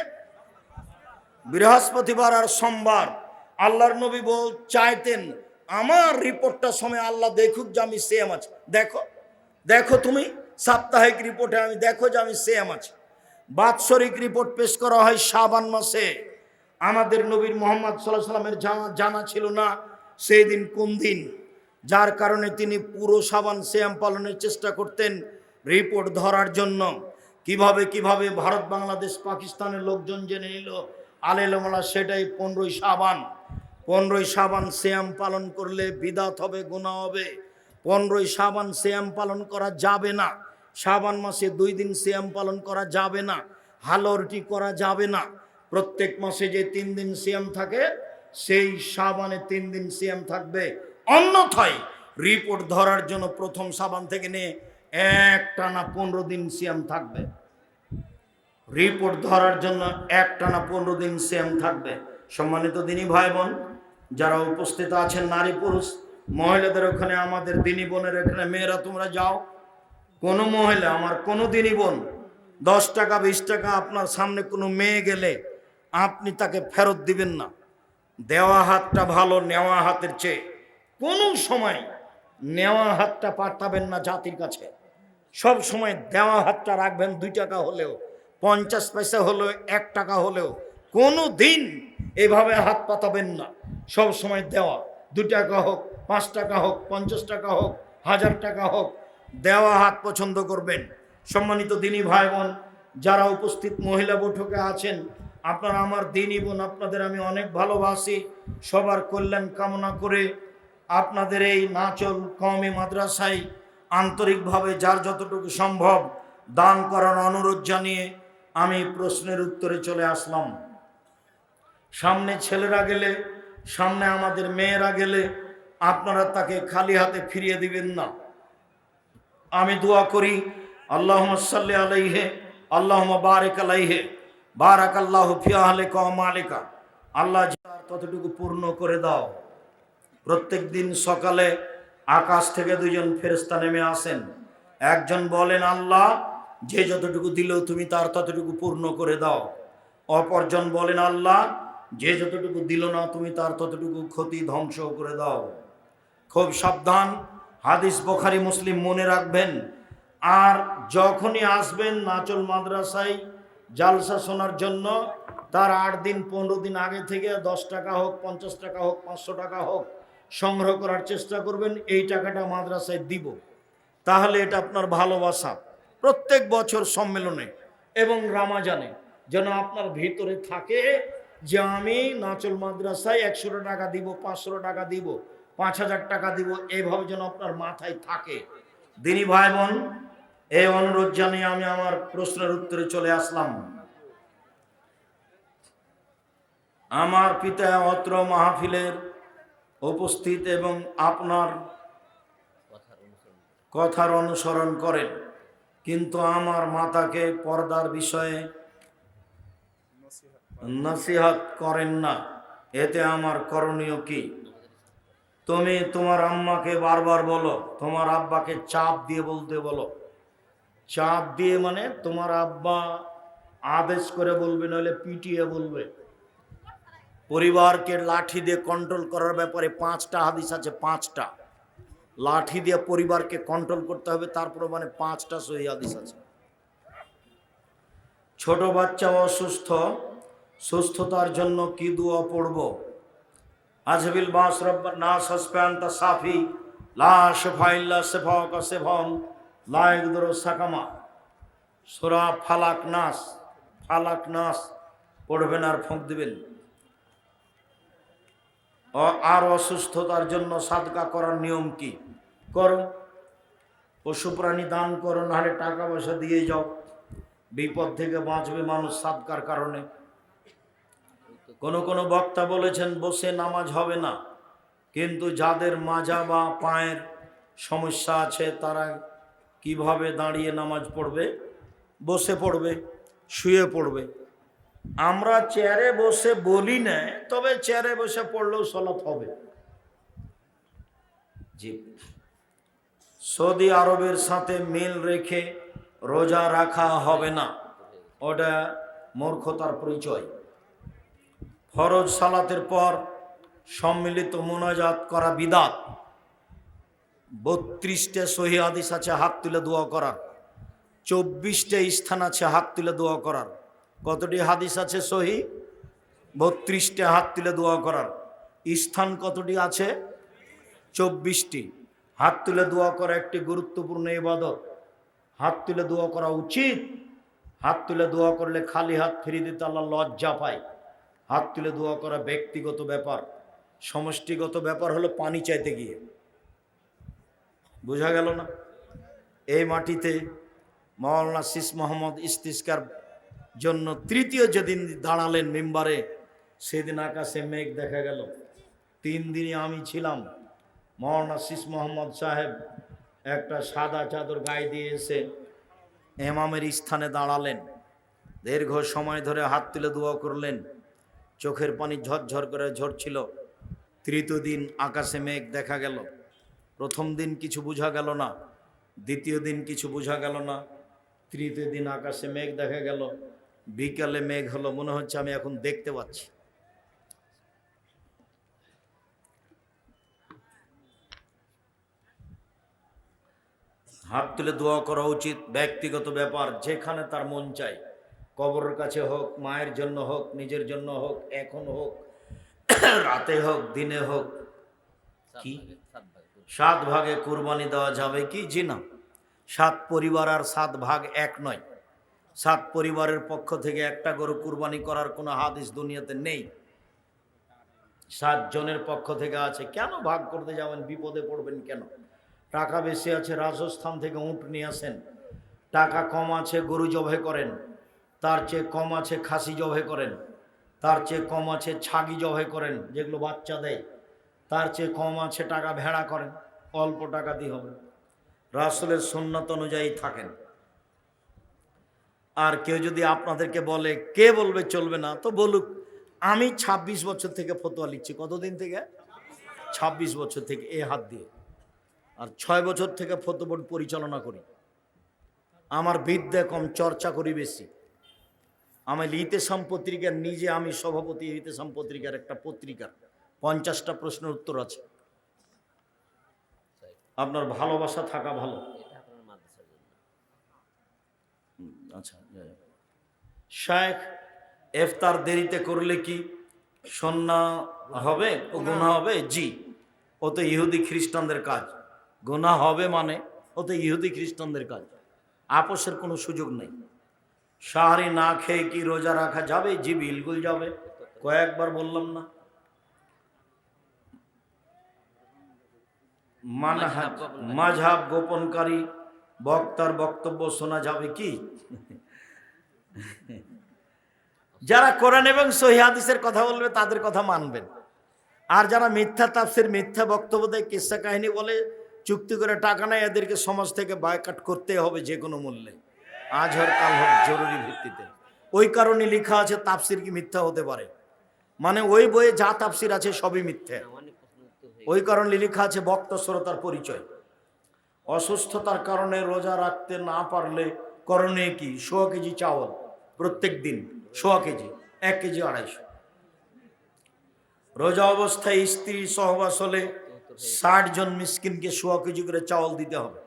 বৃহস্পতিবার আর সোমবার। আল্লাহর নবী চাইতেন আমার রিপোর্টটা সময় আল্লাহ দেখুক যে আমি সিয়াম আছি। দেখো দেখো তুমি সাপ্তাহিক রিপোর্টে আমি দেখো যে আমি সিয়াম আছি। বাৎসরিক রিপোর্ট পেশ করা হয় শাবান মাসে। আমাদের নবীর মুহাম্মদ সাল্লাল্লাহু আলাইহি ওয়াসাল্লামের জানা ছিল না সেই দিন কোন দিন, যার কারণে তিনি পুরো শাবান সিয়াম পালনের চেষ্টা করতেন রিপোর্ট ধরার জন্য। কিভাবে কিভাবে ভারত, বাংলাদেশ, পাকিস্তানের লোকজন জেনে নিল, আলেমওয়ালা সেটাই 15ই শাবান। 15ই শাবান সিয়াম পালন করলে বিদাত হবে, গুনাহ হবে। 15ই শাবান সিয়াম পালন করা যাবে না। শাবান মাসে 2 দিন সিয়াম পালন করা যাবে না, হালরটি করা যাবে না। প্রত্যেক মাসে যে 3 দিন সিয়াম থাকে সেই শাবানে 3 দিন সিয়াম থাকবে। অন্যথায় রিপোর্ট ধরার জন্য প্রথম শাবান থেকে নিয়ে একটানা 15 দিন সিয়াম থাকবে। রিপোর্ট ধরার জন্য একটানা 15 দিন সিয়াম থাকবে। সম্মানিত দিনী ভাই বোন যারা উপস্থিত আছেন, নারী পুরুষ, মহিলাদের ওখানে, আমাদের দিনী বোনের এখানে, মেয়েরা তোমরা যাও। কোনো মহিলা, আমার কোনো দিনী বোন 10 টাকা 20 টাকা আপনার সামনে কোনো মেয়ে গেলে আপনি তাকে ফেরত দিবেন না। দেওয়া হাতটা ভালো নেওয়া হাতের চেয়ে। কোনো সময় নেওয়া হাতটা পাঠাবেন না জাতির কাছে। সব সময় দেওয়া হাতটা রাখবেন। 2 টাকা হলেও, 50 পয়সা হলেও, 1 টাকা হলেও কোনো দিন এভাবে হাত পাতাবেন না। সব সময় দেওয়া, 2 টাকা হোক, 5 টাকা হোক, 50 টাকা হোক, 1000 টাকা হোক, দেওয়া হাত পছন্দ করবেন। সম্মানিত দিনী ভাই বোন যারা উপস্থিত মহিলা বৈঠকে আছেন, আপনারা আমার দিনী বোন, আপনাদের আমি অনেক ভালোবাসি। সবার কল্যাণ কামনা করে আপনাদের এই নাচল কওমি মাদ্রাসায় আন্তরিকভাবে যার যতটুকু সম্ভব দান করার অনুরোধ জানিয়ে আমি প্রশ্নের উত্তরে চলে আসলাম। সামনে ছেলেরা গেলে, সামনে আমাদের মেয়েরা গেলে আপনারা তাকে খালি হাতে ফিরিয়ে দিবেন না। আমি দোয়া করি, আল্লাহুম্মা সাল্লি আলাইহি, আল্লাহুম্মা বারিক আলাইহি, বারাকাল্লাহু ফি আহলিকা ওয়া মালিকা। আল্লাহ যার ততটুকু পূর্ণ করে দাও। প্রত্যেক দিন সকালে আকাশ থেকে 2 জন ফেরেশতা নেমে আসেন। একজন বলেন, আল্লাহ যে যতটুকু দিল তুমি তার ততটুকু পূর্ণ করে দাও। অপরজন বলেন, আল্লাহ যে যতটুকু দিল না তুমি তার ততটুকু ক্ষতি ধ্বংস করে দাও। খুব সাবধান, হাদিস বুখারী মুসলিম মনে রাখবেন। আর যখনই আসবেন নাচল মাদ্রাসায় জালসা শোনার জন্য, তার 8 দিন 15 দিন আগে থেকে 10 টাকা হোক, 50 টাকা হোক, 500 টাকা হোক সংগ্রহ করার চেষ্টা করবেন। এই টাকাটা মাদ্রাসায় দিব, তাহলে এটা আপনার ভালোবাসা। প্রত্যেক বছর সম্মেলনে এবং রামাজানে যেন আপনার ভিতরে থাকে যে আমি নাচল মাদ্রাসায় 100 টাকা দিব, 500 টাকা দিব, 5000 টাকা দিব, এইভাবে যেন আপনার মাথায় থাকে। দিনী ভাই বোন, এই অনুরোধ জানিয়ে আমি আমার প্রশ্নের উত্তরে চলে আসলাম। আমার পিতা অত্র মাহফিলের উপস্থিত এবং আপনার কথার অনুসরণ করেন, কিন্তু আমার মাতাকে পর্দার বিষয়ে নসিহত করেন না, এতে আমার করণীয় কি? তুমি তোমার আম্মাকে বারবার বলো, তোমার আব্বাকে চাপ দিয়ে বলতে বলো। চাপ দিয়ে মানে তোমার আব্বা আদেশ করে বলবে, নইলে পিটিয়ে বলবে। পরিবারকে লাঠি দিয়ে কন্ট্রোল করার ব্যাপারে 5টা হাদিস আছে, 5টা। লাঠি দিয়ে পরিবারকে কন্ট্রোল করতে হবে, তারপরে মানে 5টা সহি হাদিস আছে। ছোট বাচ্চা অসুস্থ, সুস্থতার জন্য কি দোয়া পড়ব? আজবিল বাস রব্বান নাস হাসপান্তা সাফি লা শিফা ইল্লা শিফাকা শিফান লা ইয়াদুরু সাকামা। সূরা ফালাক নাস পড়বেন আর ফুঁক দিবেন। আর অসুস্থতার জন্য সাদকা করার নিয়ম কি? করো, পশু প্রাণী দান করো, নাহলে টাকা পয়সা দিয়ে যাও, বিপদ থেকে বাঁচবে মানুষ সাদকার কারণে। কোন বক্তা বলেছেন বসে নামাজ হবে না, কিন্তু যাদের মাজা বা পায়ের সমস্যা আছে তারা কিভাবে দাঁড়িয়ে নামাজ পড়বে? বসে পড়বে, শুয়ে পড়বে। আমরা চেয়ারে বসে বলি না, তবে চেয়ারে বসে পড়লেও সালাত হবে। জি, সৌদি আরবের সাথে মিল রেখে রোজা রাখা হবে না, ওটা মূর্খতার পরিচয়। ফরজ সালাতের পর সম্মিলিত মুনাজাত করা বিদাত। 32টে সহি হাদিস আছে হাত তুলে দোয়া করার, 24টে স্থান আছে হাত তুলে দোয়া করার। কতটি হাদিস আছে সহি? 32টে হাত তুলে দোয়া করার। স্থান কতটি আছে? 24টি। হাত তুলে দোয়া করা একটি গুরুত্বপূর্ণ ইবাদত। হাত তুলে দোয়া করা উচিত। হাত তুলে দোয়া করলে খালি হাত ফিরিয়ে দিতে আল্লাহ লজ্জা পায়। হাত তুলে দোয়া করা ব্যক্তিগত ব্যাপার, সমষ্টিগত ব্যাপার হলো পানি চাইতে গিয়ে। বোঝা গেল না? এই মাটিতে মাওলানা সিস মোহাম্মদ ইস্তিস্কার জন্য তৃতীয় যেদিন দাঁড়ালেন মিম্বারে, সেদিন আকাশে মেঘ দেখা গেল। 3 দিনই আমি ছিলাম। মাওলানা সিস মোহাম্মদ সাহেব একটা সাদা চাদর গায়ে দিয়ে এসে ইমামের স্থানে দাঁড়ালেন। দীর্ঘ সময় ধরে হাত তুলে দোয়া করলেন। চোখের পানি ঝরঝর করে ঝরছিল। তৃতীয় দিন আকাশে মেঘ দেখা গেল। প্রথম দিন কিছু বোঝা গেল না, দ্বিতীয় দিন কিছু বোঝা গেল না, তৃতীয় দিন আকাশে মেঘ দেখা গেল। বিকালে মেঘ হলো, মনে হচ্ছে আমি এখন দেখতে পাচ্ছি। হাত তুলে দোয়া করা উচিত, ব্যক্তিগত ব্যাপার, যেখানে তার মন চায়। কবরের কাছে হোক, মায়ের জন্য হোক, নিজের জন্য হোক, এখন হোক, রাতে হোক, দিনে হোক। কি 7 ভাগে কুরবানি দেওয়া যাবে কি? জি না। 7 পরিবার আর 7 ভাগ এক নয়। 7 পরিবারের পক্ষ থেকে একটা গরু কুরবানি করার কোনো হাদিস দুনিয়াতে নেই। 7 জনের পক্ষ থেকে আছে। কেন ভাগ করতে যাবেন? বিপদে পড়বেন কেন? টাকা বেশি আছে, রাজস্থান থেকে উঁট নিয়ে আসেন। টাকা কম আছে, গরু জবাই করেন। তার চেয়ে কম আছে, খাসি জবাই করেন। তার চেয়ে কম আছে, ছাগি জবাই করেন, যেগুলো বাচ্চা দেয়। তার চেয়ে কম আছে, টাকা ভেড়া করেন। অল্প টাকা দিয়ে হবে। রাসূলের সুন্নাত অনুযায়ী থাকেন। আর কেউ যদি আপনাদেরকে বলে, কে বলবে চলবে না, তো বলুক। আমি 26 বছর থেকে ফতোয়া লিখছি। কতদিন থেকে? 26 বছর থেকে, এ হাত দিয়ে। আর 6 বছর থেকে ফতোয়া বোর্ড পরিচালনা করি। আমার বিদ্যা কম, চর্চা করি বেশি। আমি ইতেসাম পত্রিকার, নিজে আমি সভাপতি ইতেসাম পত্রিকার একটা পত্রিকার। 50টা প্রশ্নের উত্তর আছে। আপনার ভালোবাসা থাকা ভালো। আচ্ছা, শায়েখ, ইফতার দেরিতে করলে কি সুন্নাহ হবে ও গুনাহ হবে? জি, ও তো ইহুদি খ্রিস্টানদের কাজ। গুনাহ হবে মানে ও তো ইহুদি খ্রিস্টানদের কাজ। আপোষের কোনো সুযোগ নেই। সাহারি না খেয়ে কি রোজা রাখা যাবে? জি বিলকুল যাবে। কয়েকবার বললাম না? মাযহাব গোপনকারী বক্তার বক্তব্য শোনা যাবে কি? যারা কোরআন এবং সহিহ হাদিসের কথা বলবে তাদের কথা মানবেন, আর যারা মিথ্যা তাফসীর, মিথ্যা বক্তব্য দেয়, কিসসা কাহিনী বলে, চুক্তি করে টাকা নেয়, এদেরকে সমাজ থেকে বয়কট করতে হবে যে কোনো মূল্যে, আজ হোক কাল হোক, জরুরি ভিত্তিতে। ওই কারণে লেখা আছে তাফসীর কি মিথ্যা হতে পারে, মানে ওই বইয়ে যা তাফসীর আছে সবই মিথ্যা। ওই কারণে লেখা আছে বক্তা শ্রোতার পরিচয়। অসুস্থতার কারণে রোজা রাখতে না পারলে করণীয় কি? 100 কেজি চাউল প্রত্যেক দিন, 100 কেজি, 1 কেজি 250। রোজা অবস্থায় স্ত্রী সহবাস হলে 60 জন মিসকিনকে 100 কেজি করে চাউল দিতে হবে।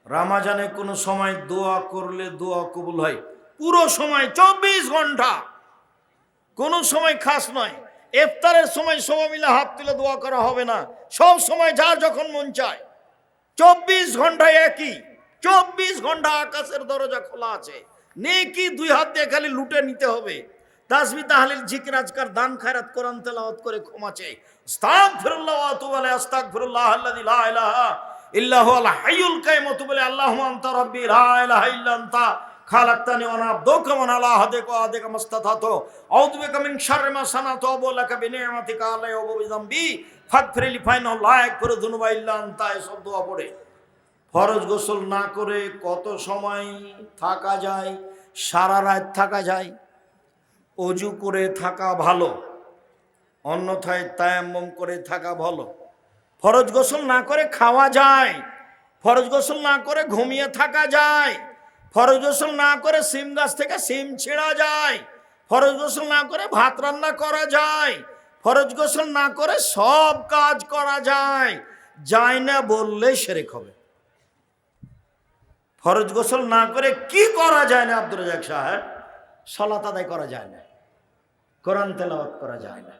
রামাজানে কোনো সময় দোয়া করলে দোয়া কবুল হয়, পুরো সময় 24 ঘন্টা, কোনো সময় খাস নয়। ইফতারের সময় সবাই মিলে হাত তুলে দোয়া করা হবে না, সব সময় যার যখন মন চায়। 24 ঘন্টায় একই, 24 ঘন্টা আকাশের দরজা খোলা আছে। নেকি 2 হাত দিয়ে খালি লুটে নিতে হবে। তাসবিহ তাহলিল জিকির আজকার দান খায়রাত কোরআন তেলাওয়াত করে ক্ষমা চাই। আস্তাগফিরুল্লাহ ওয়া আতুবু আলাইহি, আস্তাগফিরুল্লাহ আল্লাযী লা ইলাহা ইল্লা হুয়াল হাইয়ুল কাইয়্যুম, ওয়া আতুবু আলাইহি, আল্লাহুম্মা আনতা রাব্বী লা ইলাহা ইল্লা আনতা খালাকতানি ওয়া আনা আবদুকা ওয়া আলা আহদিকা ওয়া আহদিকা মাসতাতাতু আউযু বিকা মিন শাররি মা সানাতু ওয়া লাকা বিনি'মাতিকা আলাইয়া ওয়া বিযামবি ফাগফিরলি ফাইনাহু লা ইয়াগফিরু যুনুবা ইল্লা আনতা। এসব দোয়া পড়ে ফরজ গোসল না করে কত সময় থাকা যায়? সারা রাত থাকা যায়। অজু করে থাকা ভালো, অন্যথায় তায়াম্মুম করে থাকা ভালো। ফরজ গোসল না করে খাওয়া যায়, ফরজ গোসল না করে ঘুমিয়ে থাকা যায়, ফরজ গোসল না করে সিম গাছ থেকে সিম ছিঁড়া যায়, ফরজ গোসল না করে ভাত রান্না করা যায়, ফরজ গোসল না করে সব কাজ করা যায়। যায় না বললে শিরক হবে। ফরজ গোসল না করে কি করা যায় না আব্দুর রাজ্জাক সাহেব? সালাত আদায় করা যায় না, কোরআন তেলাওয়াত করা যায় না।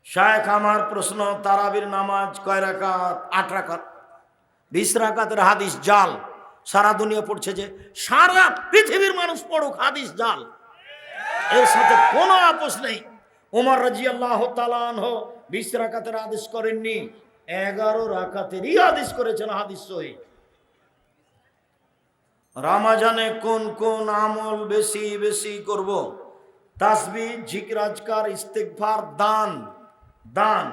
শায়েখ আমার প্রশ্ন, তারাবির নামাজ কয় রাকাত? 8 রাকাত। 20 রাকাতের হাদিস জাল, সারা দুনিয়া পড়ছে, যে সারা পৃথিবীর মানুষ পড়ুক, হাদিস জাল, এর সাথে কোনো আপোষ নেই। ওমর রাদিয়াল্লাহু তাআলা আনহু 20 রাকাতের হাদিস করেননি, 11 রাকাতেরই হাদিস করেছেন, হাদিস সহিহ। রামাজানে কোন কোন আমল বেশি বেশি করব? তাসবিহ, জিকির আজকার, ইস্তিগফার, দান,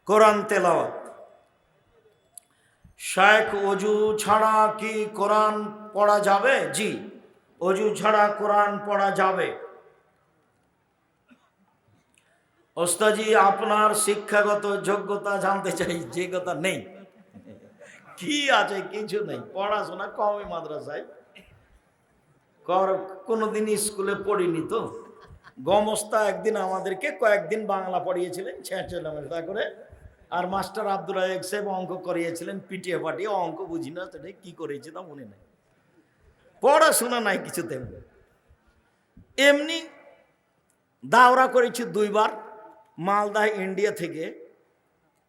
কোরআন তেলাওয়াত। শায়েখ, অজু ছাড়া কি কোরআন পড়া যাবে? জি, অজু ছাড়া কোরআন পড়া যাবে। ওস্তাজি, আপনার শিক্ষাগত যোগ্যতা জানতে চাই। যোগ্যতা নেই, কি আছে? কিছু নেই, পড়াশোনা কমই মাদ্রাসায়, কোনোদিন স্কুলে পড়িনি তো। গমস্তা একদিন আমাদেরকে কয়েকদিন বাংলা পড়িয়েছিলেন ছেঁচেলামেটা করে, আর মাস্টার আব্দুল রাজ্জাক সাহেব অঙ্ক করিয়েছিলেন পিটিয়ে পাটিয়ে। অঙ্ক বুঝি না, সেটা কি করেছে তা মনে নেই, পড়াশোনা নাই কিছুতে। এমনি দাওরা করেছি 2 বার, মালদা ইন্ডিয়া থেকে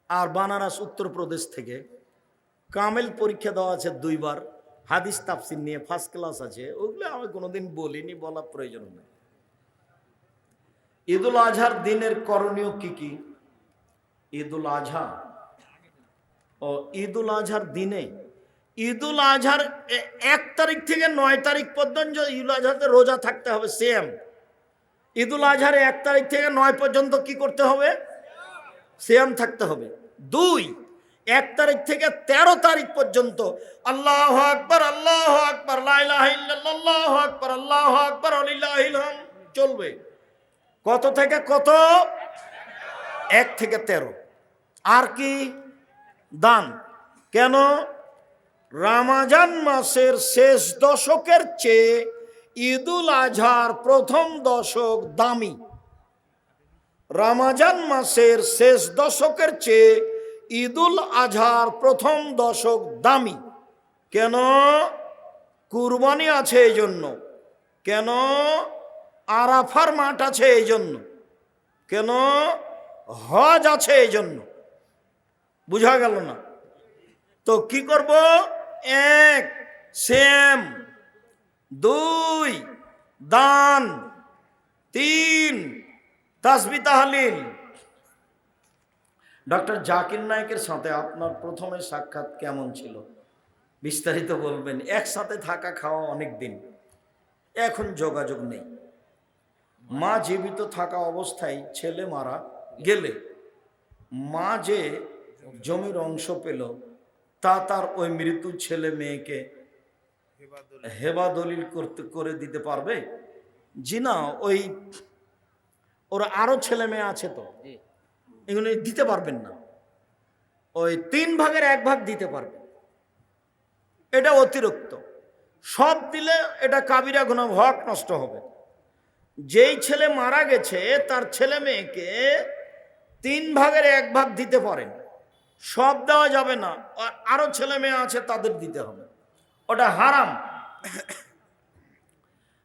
আর বানারস উত্তরপ্রদেশ থেকে। কামেল পরীক্ষা দেওয়া আছে 2 বার, হাদিস তাফসির নিয়ে ফার্স্ট ক্লাস আছে। ওগুলো আমি কোনোদিন বলিনি, বলার প্রয়োজন নেই। ঈদুল আজহার দিনের করণীয় কি কি? ঈদুল আজহা ও ঈদুল আজহার দিনে, ঈদুল আজহার 1 তারিখ থেকে 9 তারিখ পর্যন্ত ঈদুল আজহাতে রোজা থাকতে হবে সেম। ঈদুল আজহার 1 তারিখ থেকে 9 পর্যন্ত কি করতে হবে? সিয়াম থাকতে হবে। 2, 1 তারিখ থেকে 13 তারিখ পর্যন্ত আল্লাহু আকবার, আল্লাহু আকবার, লা ইলাহা ইল্লাল্লাহ, আল্লাহু আকবার, আল্লাহু আকবার, ওয়ালিল্লাহিল হামদ চলবে। কত থেকে কত? 1 থেকে 13। আর কি? দান। কেন? রমজান মাসের শেষ দশকের চেয়ে ঈদুল আজহার প্রথম দশক দামি। রমজান মাসের শেষ দশকের চেয়ে ঈদুল আজহার প্রথম দশক দামি। কেন? কুরবানি আছে এই জন্য। কেন? আরাফার মাঠ আছে এই জন্য। কেন? হজ আছে এই জন্য। বুঝা গেল না? তো কি করব? 1 সিয়াম, 2 দান, 3 তাসবিহ তাহলিল। ডক্টর জাকির নায়েকের সাথে আপনার প্রথমে সাক্ষাৎ কেমন ছিল বিস্তারিত বলবেন। একসাথে থাকা খাওয়া অনেক দিন, এখন যোগাযোগ নেই। মা জীবিত থাকা অবস্থায় ছেলে মারা গেলে মা যে জমির অংশ পেল তা তার ওই মৃত্যু ছেলে মেয়েকে হেবা দলিল করে দিতে পারবে? জি না, ওই ওর আরো ছেলে মেয়ে আছে তো, এগুলো দিতে পারবেন না। ওই 3 ভাগের 1 ভাগ দিতে পারবে, এটা অতিরিক্ত। সব দিলে এটা কাবিরা গুনাহ, হক নষ্ট হবে। যেই ছেলে মারা গেছে তার ছেলে মেয়েকে 3 ভাগের 1 ভাগ দিতে পারেন, সব দেওয়া যাবে না। আরো ছেলে মেয়ে আছে তাদের দিতে হবে, ওটা হারাম।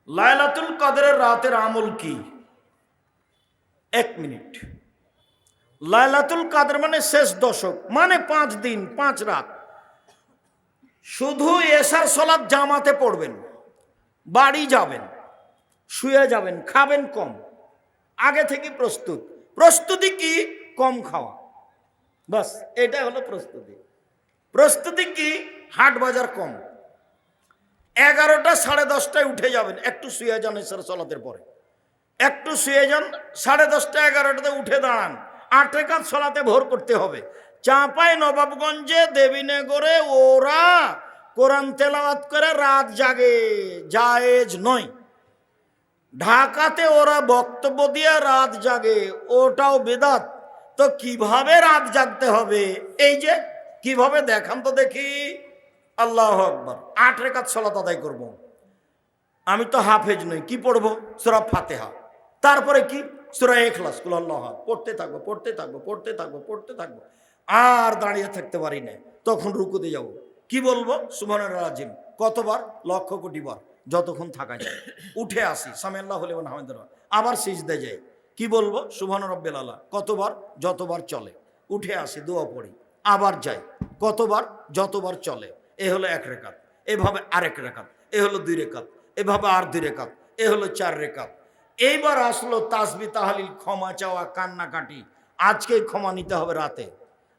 লাইলাতুল কদরের রাতের আমল কি? 1 মিনিট। লাইলাতুল কদর মানে শেষ দশক, মানে 5 দিন 5 রাত। শুধু এশার সালাত জামাতে পড়বেন, বাড়ি যাবেন, শুয়ে যাবেন, খাবেন কম, আগে থেকে প্রস্তুতি কি? কম খাওয়া, বাস এটা হলো প্রস্তুতি। প্রস্তুতি কি? হাট বাজার কম। 11টা 10:30টায় উঠে যাবেন, একটু শুয়ে যান এশার সালাতের পরে, একটু শুয়ে যান, 10:30টা 11টাতে উঠে দাঁড়ান, 8 রাকাত সালাতে ভোর করতে হবে। চাঁপাই নবাবগঞ্জে দেবীনগরে ওরা কোরআন তেলাওয়াত করে রাত জাগে, জায়েজ নয়। ঢাকাতে ওরা বক্তব্য দিয়ে রাত জাগে, ওটাও বেদাত। তো কিভাবে রাত জাগতে হবে? এই যে কিভাবে দেখান তো দেখি। আল্লাহু আকবার। 8 রাকাত সালাত আদায় করব। আমি তো হাফেজ নই, কি পড়বো? সূরা ফাতিহা, তারপরে কি? সূরা ইখলাস, কুল আল্লাহু আহাদ। পড়তে থাকবো, আর দাঁড়িয়ে থাকতে পারি না। তখন রুকুতে যাব, কি বলবো? সুবহানাল্লাহ আজিম। কতবার? লক্ষ কোটি বার, যতক্ষণ থাকা যায়। উঠে আসি, সামিআল্লাহু লিমান হামিদাহ, আবার সিজদা যাই, কি বলবো? সুবহান রাব্বিল আলা। কতবার? যতবার চলে। উঠে আসি, দোয়া পড়ি, আবার যাই, কতবার? যতবার চলে। এ হলো 1 রাকাত। এভাবে আরেক রাকাত, এ হলো 2 রাকাত, এভাবে আর 2 রাকাত, এ হলো 4 রাকাত। এইবার আসলো তাসবিহ তাহলিল, ক্ষমা চাওয়া, কান্নাকাটি। আজকে ক্ষমা নিতে হবে রাতে,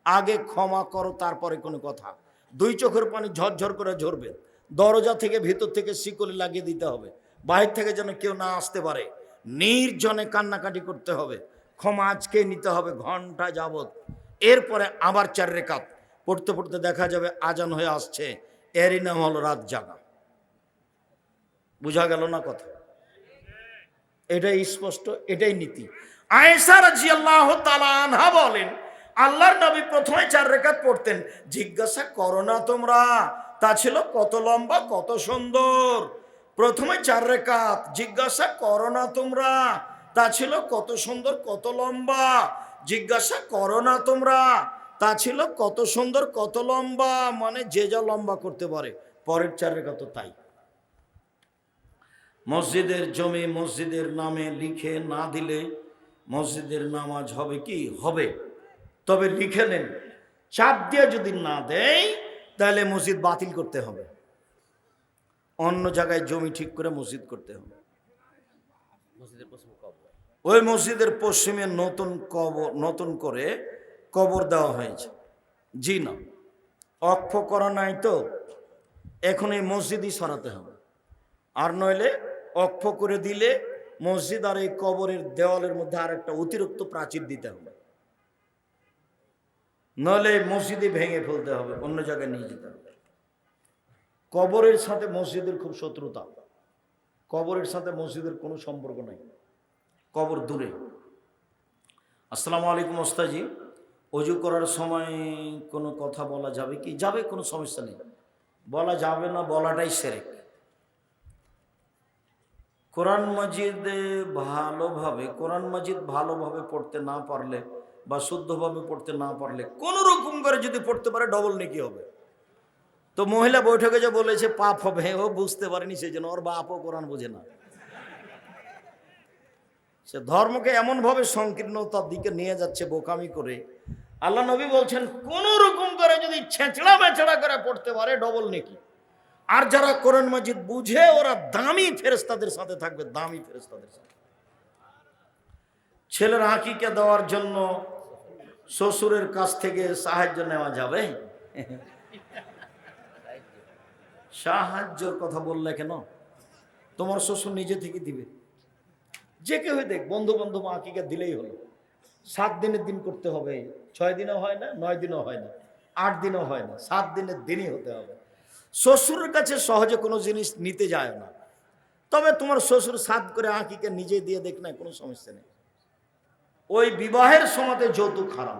আগে ক্ষমা করো, তারপরে কোনো কথা। 2 চোখের পানি ঝরঝর করে ঝরবে। দরজা থেকে ভিতর থেকে শিকলি লাগিয়ে দিতে হবে, বাহির থেকে যেন কেউ না আসতে পারে। নির্জনে কান্নাকাটি করতে হবে, ক্ষমা আজকে নিতে হবে ঘন্টা যাবত। এরপরে আবার 4 রাকাত পড়তে পড়তে দেখা যাবে আজান হয়ে আসছে, এরই নাম হলো রাত জাগা। বুঝা গেল না কথা? এটাই স্পষ্ট, এটাই নীতি। আয়েশা রাদিয়াল্লাহু তাআলা আনহা বলেন, আল্লাহর নবী প্রথমে 4 রাকাত পড়তেন। জিজ্ঞাসা করো না তোমরা, তা ছিল কত লম্বা, কত সুন্দর। প্রথমে 4 রাকাত, জিজ্ঞাসা করো না তোমরা, তা ছিল কত সুন্দর, কত লম্বা। জিজ্ঞাসা করো না তোমরা, তা ছিল কত সুন্দর, কত লম্বা। মানে যে যা লম্বা করতে পারে। পরের 4 রাকাত তো তাই। মসজিদের জমি মসজিদের নামে লিখে না দিলে মসজিদের নামাজ হবে কি? হবে। তবে লিখে নেন, চাপ দিয়ে যদি না দেয় তাহলে মসজিদ বাতিল করতে হবে, অন্য জায়গায় জমি ঠিক করে মসজিদ করতে হবে। ওই মসজিদের পশ্চিমে নতুন করে কবর দেওয়া হয়েছে। জি না, অক্ষ করা নাই তো, এখন এই মসজিদই সরাতে হবে। আর নইলে অক্ষ করে দিলে মসজিদ আর এই কবরের দেওয়ালের মধ্যে আর একটা অতিরিক্ত প্রাচীর দিতে হবে, নইলে মসজিদই ভেঙে ফেলতে হবে, অন্য জায়গায় নিয়ে যেতে হবে। কবরের সাথে মসজিদের খুব শত্রুতা, কবরের সাথে মসজিদের কোনো সম্পর্ক নাই, কবর দূরে। আসসালামু আলাইকুম ওস্তাজি, অজু করার সময় কোনো কথা বলা যাবে কি? যাবে, কোনো সমস্যা নেই, বলা যাবে না, বলাটাই শিরক। কোরআন মাজিদ ভালোভাবে পড়তে না পারলে বা শুদ্ধভাবে পড়তে না পারলে কোন রকম করে যদি পড়তে পারে ডবল নেকি হবে। তো মহিলা বৈঠকে যে বলেছে পাপ হবে, ও বুঝতে পারেনি, সেই জন্য ওর বাপও কোরআন বোঝে না। সে ধর্মকে এমন ভাবে সংকীর্ণতার দিকে নিয়ে যাচ্ছে বোকামি করে। আল্লাহ নবী বলছেন কোন রকম করে যদি ছেঁচড়া বেচড়া করে পড়তে পারে ডবল নেকি। আর যারা কোরআন মাজিদ বুঝে ওরা দামি ফেরেশতাদের সাথে থাকবে, দামি ফেরেশতাদের সাথে। ছেলের আকিকা দেওয়ার জন্য শ্বশুরের কাছ থেকে সাহায্য নেওয়া যাবে? সাহায্যের কথা বললে কেন? তোমার শ্বশুর নিজে থেকে দিবে। যে কেউ দেখ, বন্ধু বান্ধব আকিকা দিলেই হলো। 7 দিনের দিন করতে হবে, 6 দিনও হয় না, 9 দিনও হয় না, 8 দিনও হয় না, 7 দিনের দিনই হতে হবে। শ্বশুরের কাছে সহজে কোনো জিনিস নিতে যায় না। তবে তোমার শ্বশুর 7 করে আকিকা নিজে দিয়ে দেখ না, কোনো সমস্যা নেই। ওই বিবাহের সময়তে যৌতুক হারাম।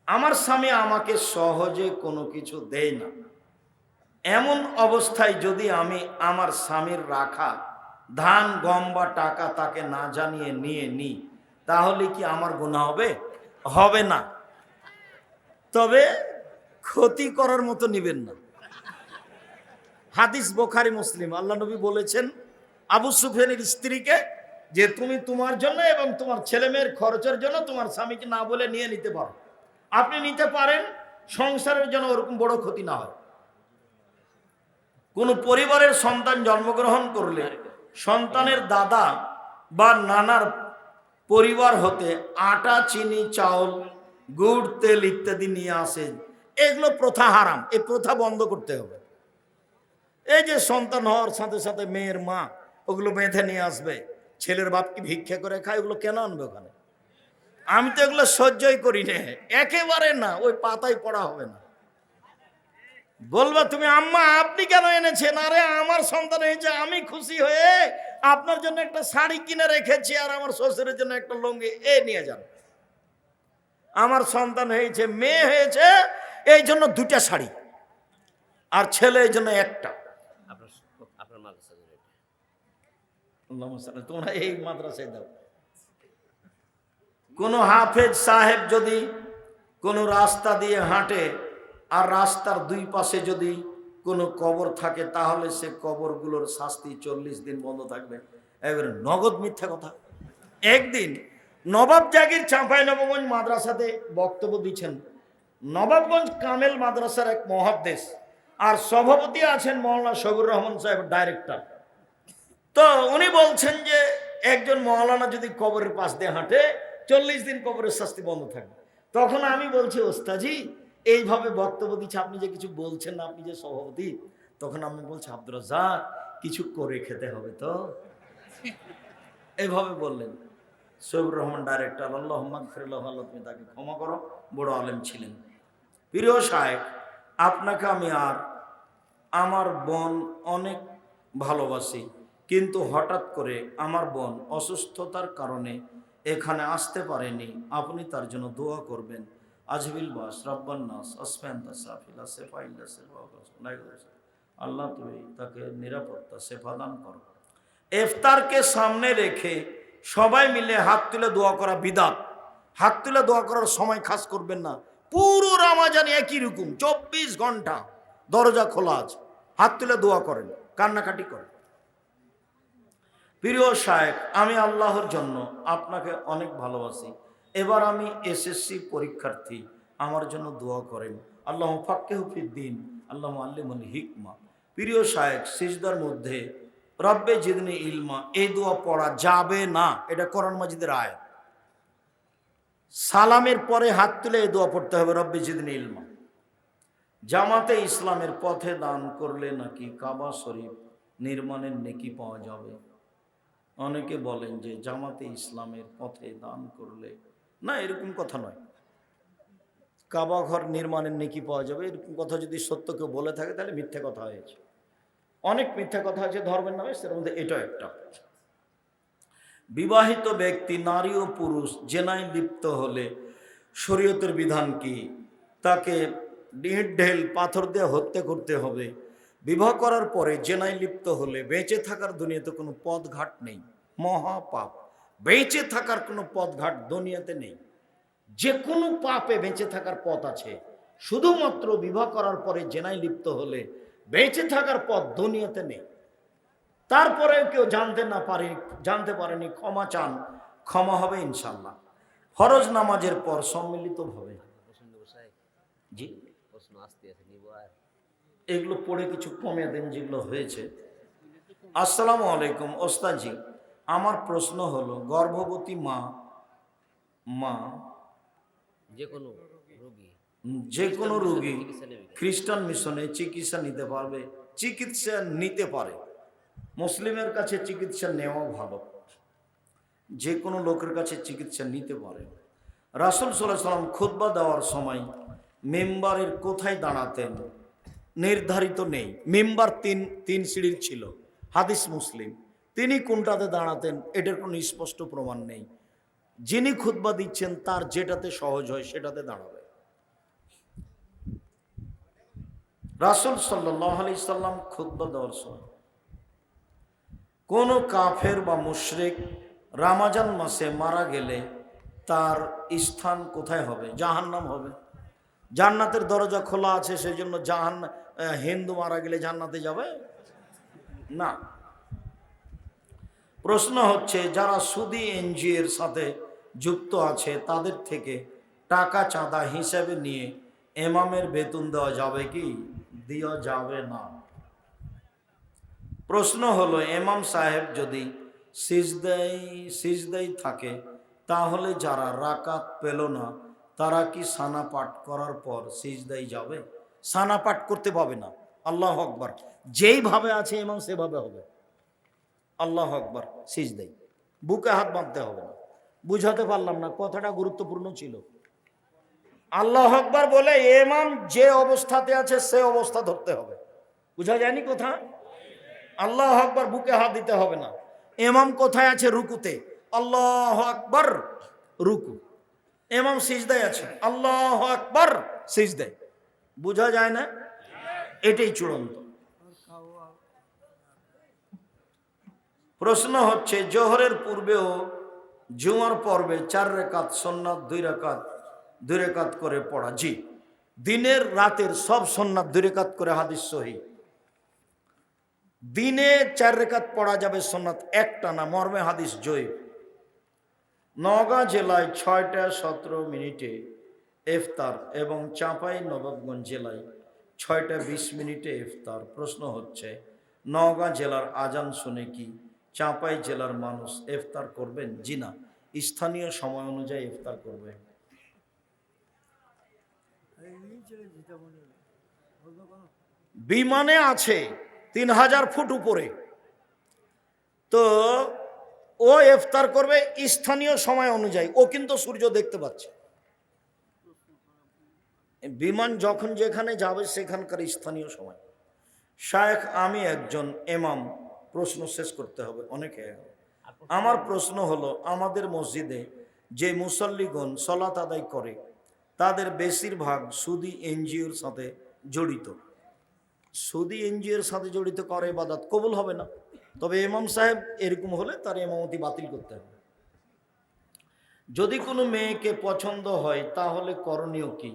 আমার স্বামী আমাকে সহজে কোনো কিছু দেয় না, এমন অবস্থায় যদি আমি আমার স্বামীর রাখা ধান গম বা টাকা তাকে না জানিয়ে নিয়ে নিই, তাহলে কি আমার গুনাহ হবে? হবে না। তবে ক্ষতি করার মতো নিবেন না। হাদিস বুখারী মুসলিম। আল্লাহ নবী বলেছেন আবু সুফিয়ানের স্ত্রীকে যে তুমি তোমার জন্য এবং তোমার ছেলে মেয়ের খরচের জন্য তোমার স্বামীকে না বলে নিয়ে নিতে পারো। আপনি নিতে পারেন, সংসারের জন্য ওরকম বড় ক্ষতি না হয়। কোন পরিবারের সন্তান জন্মগ্রহণ করলে সন্তানের দাদা বা নানার পরিবার হতে আটা, চিনি, চাউল, গুড়, তেল ইত্যাদি নিয়ে আসে। এগুলো প্রথা হারাম। এই প্রথা বন্ধ করতে হবে। এই যে সন্তান হওয়ার সাথে সাথে মেয়ের মা ওগুলো বেঁধে নিয়ে আসবে, ছেলের বাপ কি ভিক্ষা করে খায়, ওগুলো কেন আনবে ওখানে? আমি তো এগুলো সহ্যই করি না, একেবারে না। ওই পাতায় পড়া হবে না। বলবা তুমি আম্মা আপনি কেন এনেছেন? আরে আমার সন্তান হয়েছে, আমি খুশি হয়ে আপনার জন্য একটা শাড়ি কিনে রেখেছি, আর আমার শ্বশুরের জন্য একটা লুঙ্গি, এ নিয়ে যান। আমার সন্তান হয়েছে, মেয়ে হয়েছে, এই জন্য 2টা শাড়ি, আর ছেলে এই জন্য একটা। তোমরা এই মাদ্রাসায় দাও। কোন হাফেজ সাহেব যদি কোনো রাস্তা দিয়ে হাঁটে আর রাস্তার 2 পাশে যদি কোনো কবর থাকে, তাহলে সে কবরগুলোর শাস্তি 40 দিন বন্ধ থাকবে। এবারে নগদ মিথ্যা কথা। একদিন নবাব জাগির চাঁপাইনবাবগঞ্জ মাদ্রাসাতে বক্তব্য দিচ্ছেন। নবাবগঞ্জ কামেল মাদ্রাসার এক মহাদ্দেশ, আর সভাপতি আছেন মৌলানা শফিউর রহমান সাহেব, ডাইরেক্টর। তো উনি বলছেন যে একজন মৌলানা যদি কবরের পাশ দিয়ে হাঁটে 40 দিন কবরের শাস্তি বন্ধ থাকবে। তখন আমি বলছি ওস্তাজি এইভাবে বক্তব্য দিচ্ছে, আপনি যে কিছু বলছেন না, আপনি যে সভাপতি। তখন আমি বলছি আব্দুর রাজ্জাক কিছু করে খেতে হবে তো, এইভাবে বললেন। শফিউর রহমান ডাইরেক্টর, আল্লাহুম্মা গফিরলাহু, আল্লাহ তুমি তাকে ক্ষমা করো, বড় আলেম ছিলেন। প্রিয় সাহেব, আপনাকে আমি আর আমার বোন অনেক ভালোবাসি, কিন্তু হঠাৎ করে আমার বোন অসুস্থতার কারণে এখানে আসতে পারেনি। আপনি তার জন্য দোয়া করবেন। আজবিল বাস রব্বান নাস আসফান্তা সাফিলা সেফাইল্লা সেফা, আল্লাহ তুমি তাকে নিরাপত্তা সেফা দান করো। ইফতারকে সামনে রেখে সবাই মিলে হাত তুলে দোয়া করা বিদাত। হাত তুলে দোয়া করার সময় খাস করবেন না। পুরো রমজান একই রকম 24 ঘন্টা দরজা খোলা আছে, হাত তুলে দোয়া করেন, কান্নাকাটি করেন। প্রিয় শায়েখ, আমি আল্লাহর জন্য আপনাকে অনেক ভালোবাসি। এবার আমি এসএসসি পরীক্ষার্থী, আমার জন্য দোয়া করেন। আল্লাহ ফাক্কিহু ফিদ্দিন, আল্লাহ আল্লিমুল হিকমা। প্রিয় শায়েখ, সিজদার মধ্যে রব্বে জিদনি ইলমা এই দোয়া পড়া যাবে না, এটা কোরআন মাজিদের আয়াত। সালামের পরে হাত তুলে এই দোয়া পড়তে হবে, রব্বে জিদনি ইলমা। জামাতে ইসলামের পথে দান করলে নাকি কাবা শরীফ নির্মাণের নেকি পাওয়া যাবে। অনেকে বলেন যে জামাতে ইসলামের পথে দান করলে, না এরকম কথা নয়, কাবা ঘর নির্মাণের নেকি পাওয়া যাবে, এরকম কথা যদি সত্য কেউ বলে থাকে তাহলে মিথ্যা কথা হয়েছে। অনেক মিথ্যা কথা আছে ধর্মের নামে, সেটার মধ্যে এটাও একটা। বিবাহিত ব্যক্তি নারী ও পুরুষ জেনায় লিপ্ত হলে শরীয়তের বিধান কি? তাকে ইট ঢেল পাথর দিয়ে হত্যা করতে হবে। বিবাহ করার পরে জেনায় লিপ্ত হলে বেঁচে থাকার দুনিয়াতে কোনো পথঘাট নেই, মহাপাপ। বেঁচে থাকার কোনো পথঘাট দুনিয়াতে নেই। যে কোনো পাপে বেঁচে থাকার পথ আছে, শুধুমাত্র বিবাহ করার পরে জেনায় লিপ্ত হলে বেঁচে থাকার পথ দুনিয়াতে নেই। তারপরেও কেউ জানতে পারেনি, ক্ষমা চান, ক্ষমা হবে ইনশাল্লাহ। ফরজ নামাজের পর সম্মিলিতভাবে, জি এগুলো পড়ে কিছু কমে দেন যেগুলো হয়েছে। আসসালামু আলাইকুম ওস্তাদজি, আমার প্রশ্ন হলো গর্ভবতী মা মা যে কোনো রোগী খ্রিস্টান মিশনে চিকিৎসা নিতে পারে। মুসলিমের কাছে চিকিৎসা নেওয়া ভালো, যে কোনো লোকের কাছে চিকিৎসা নিতে পারে। রাসূল সাল্লাল্লাহু আলাইহি সাল্লাম খুতবা দেওয়ার সময় মেম্বারের কোথায় দাঁড়াতেন নির্ধারিত নেই। মেম্বার তিন সিঁড়ির ছিল, হাদিস মুসলিম। তিনি কোনটাতে দাঁড়াতেন এটার কোনো স্পষ্ট প্রমাণ নেই। যিনি খুতবা দিচ্ছেন তার যেটাতে সহজ হয় সেটাতে দাঁড়াবে। রাসূল সাল্লাল্লাহু আলাইহি সাল্লাম খুতবা দেওয়ার সময় কোন কাফের বা মুশরিক রমজান মাসে মারা গেলে তার স্থান কোথায় হবে? জাহান্নাম হবে। জান্নাতের দরজা খোলা আছে, সেজন্য হিন্দু মারা গেলে জান্নাতে যাবে না। প্রশ্ন হচ্ছে যারা সুদী এনজিও এর সাথে যুক্ত আছে তাদের থেকে টাকা চাঁদা হিসেবে নিয়ে ইমামের বেতন দেওয়া যাবে কি? দেওয়া যাবে না। প্রশ্ন হলো ইমাম সাহেব যদি সিজদায় থাকে তাহলে যারা রাকাত পেল না তারা কি সানা পাঠ করার পর সিজদায় যাবে? সানা পাঠ করতে পাবে না। আল্লাহু আকবার, যেইভাবে আছে ইমাম সেভাবে হবে। আল্লাহু আকবার, সিজদায় বুকে হাত বাঁধতে হবে না। বুঝাতে পারলাম না, কথাটা গুরুত্বপূর্ণ ছিল। আল্লাহু আকবার বলে ইমাম যে অবস্থাতে আছে সে অবস্থা ধরতে হবে। বুঝা যায়নি কথা? আল্লাহু আকবার বুকে হাত দিতে হবে না। ইমাম কোথায় আছে? রুকুতে। আল্লাহু আকবার, রুকু। ইমাম সিজদায় আছে, আল্লাহু আকবার, সিজদায়। বুঝা যায় না? এটাই চূড়ান্ত। প্রশ্ন হচ্ছে জোহরের পূর্বেও জুমার পর্বে 4 রাকাত সুন্নাত 2 রাকাত করে পড়া। জি, দিনের রাতের সব সুন্নাত 2 রাকাত করে, হাদিস সহিহ। দিনে 4 রাকাত পড়া যাবে সুন্নাত, একটা না, মর্মে হাদিস জয়ীফ। নওগাঁ জেলায় 6টা 17 মিনিটে ইফতার এবং চাঁপাই নবাবগঞ্জ জেলায় 6টা 20 মিনিটে ইফতার। প্রশ্ন হচ্ছে নওগাঁ জেলার আজান শুনে কি চাঁপাই জেলার মানুষ ইফতার করবেন? জি না, স্থানীয় সময় অনুযায়ী ইফতার করবে। বিমানে আছে 3000 ফুট উপরে, তো ও ইফতার করবে স্থানীয় সময় অনুযায়ী। ও কিন্তু সূর্য দেখতে পাচ্ছে। বিমান যখন যেখানে যাবে সেখানকার স্থানীয় সময়। শায়েখ আমি একজন ইমাম, প্রশ্ন শেষ করতে হবে, অনেকে। আমার প্রশ্ন হলো আমাদের মসজিদে যে মুসল্লিগণ সালাত আদায় করে তাদের বেশিরভাগ সুদী এনজিওর সাথে জড়িত। সুদী এনজিওর সাথে জড়িত করে ইবাদত কবুল হবে না। তবে ইমাম সাহেব এরকম হলে তার ইমামতি বাতিল করতে হবে। যদি কোনো মেয়েকে পছন্দ হয় তাহলে করণীয় কি?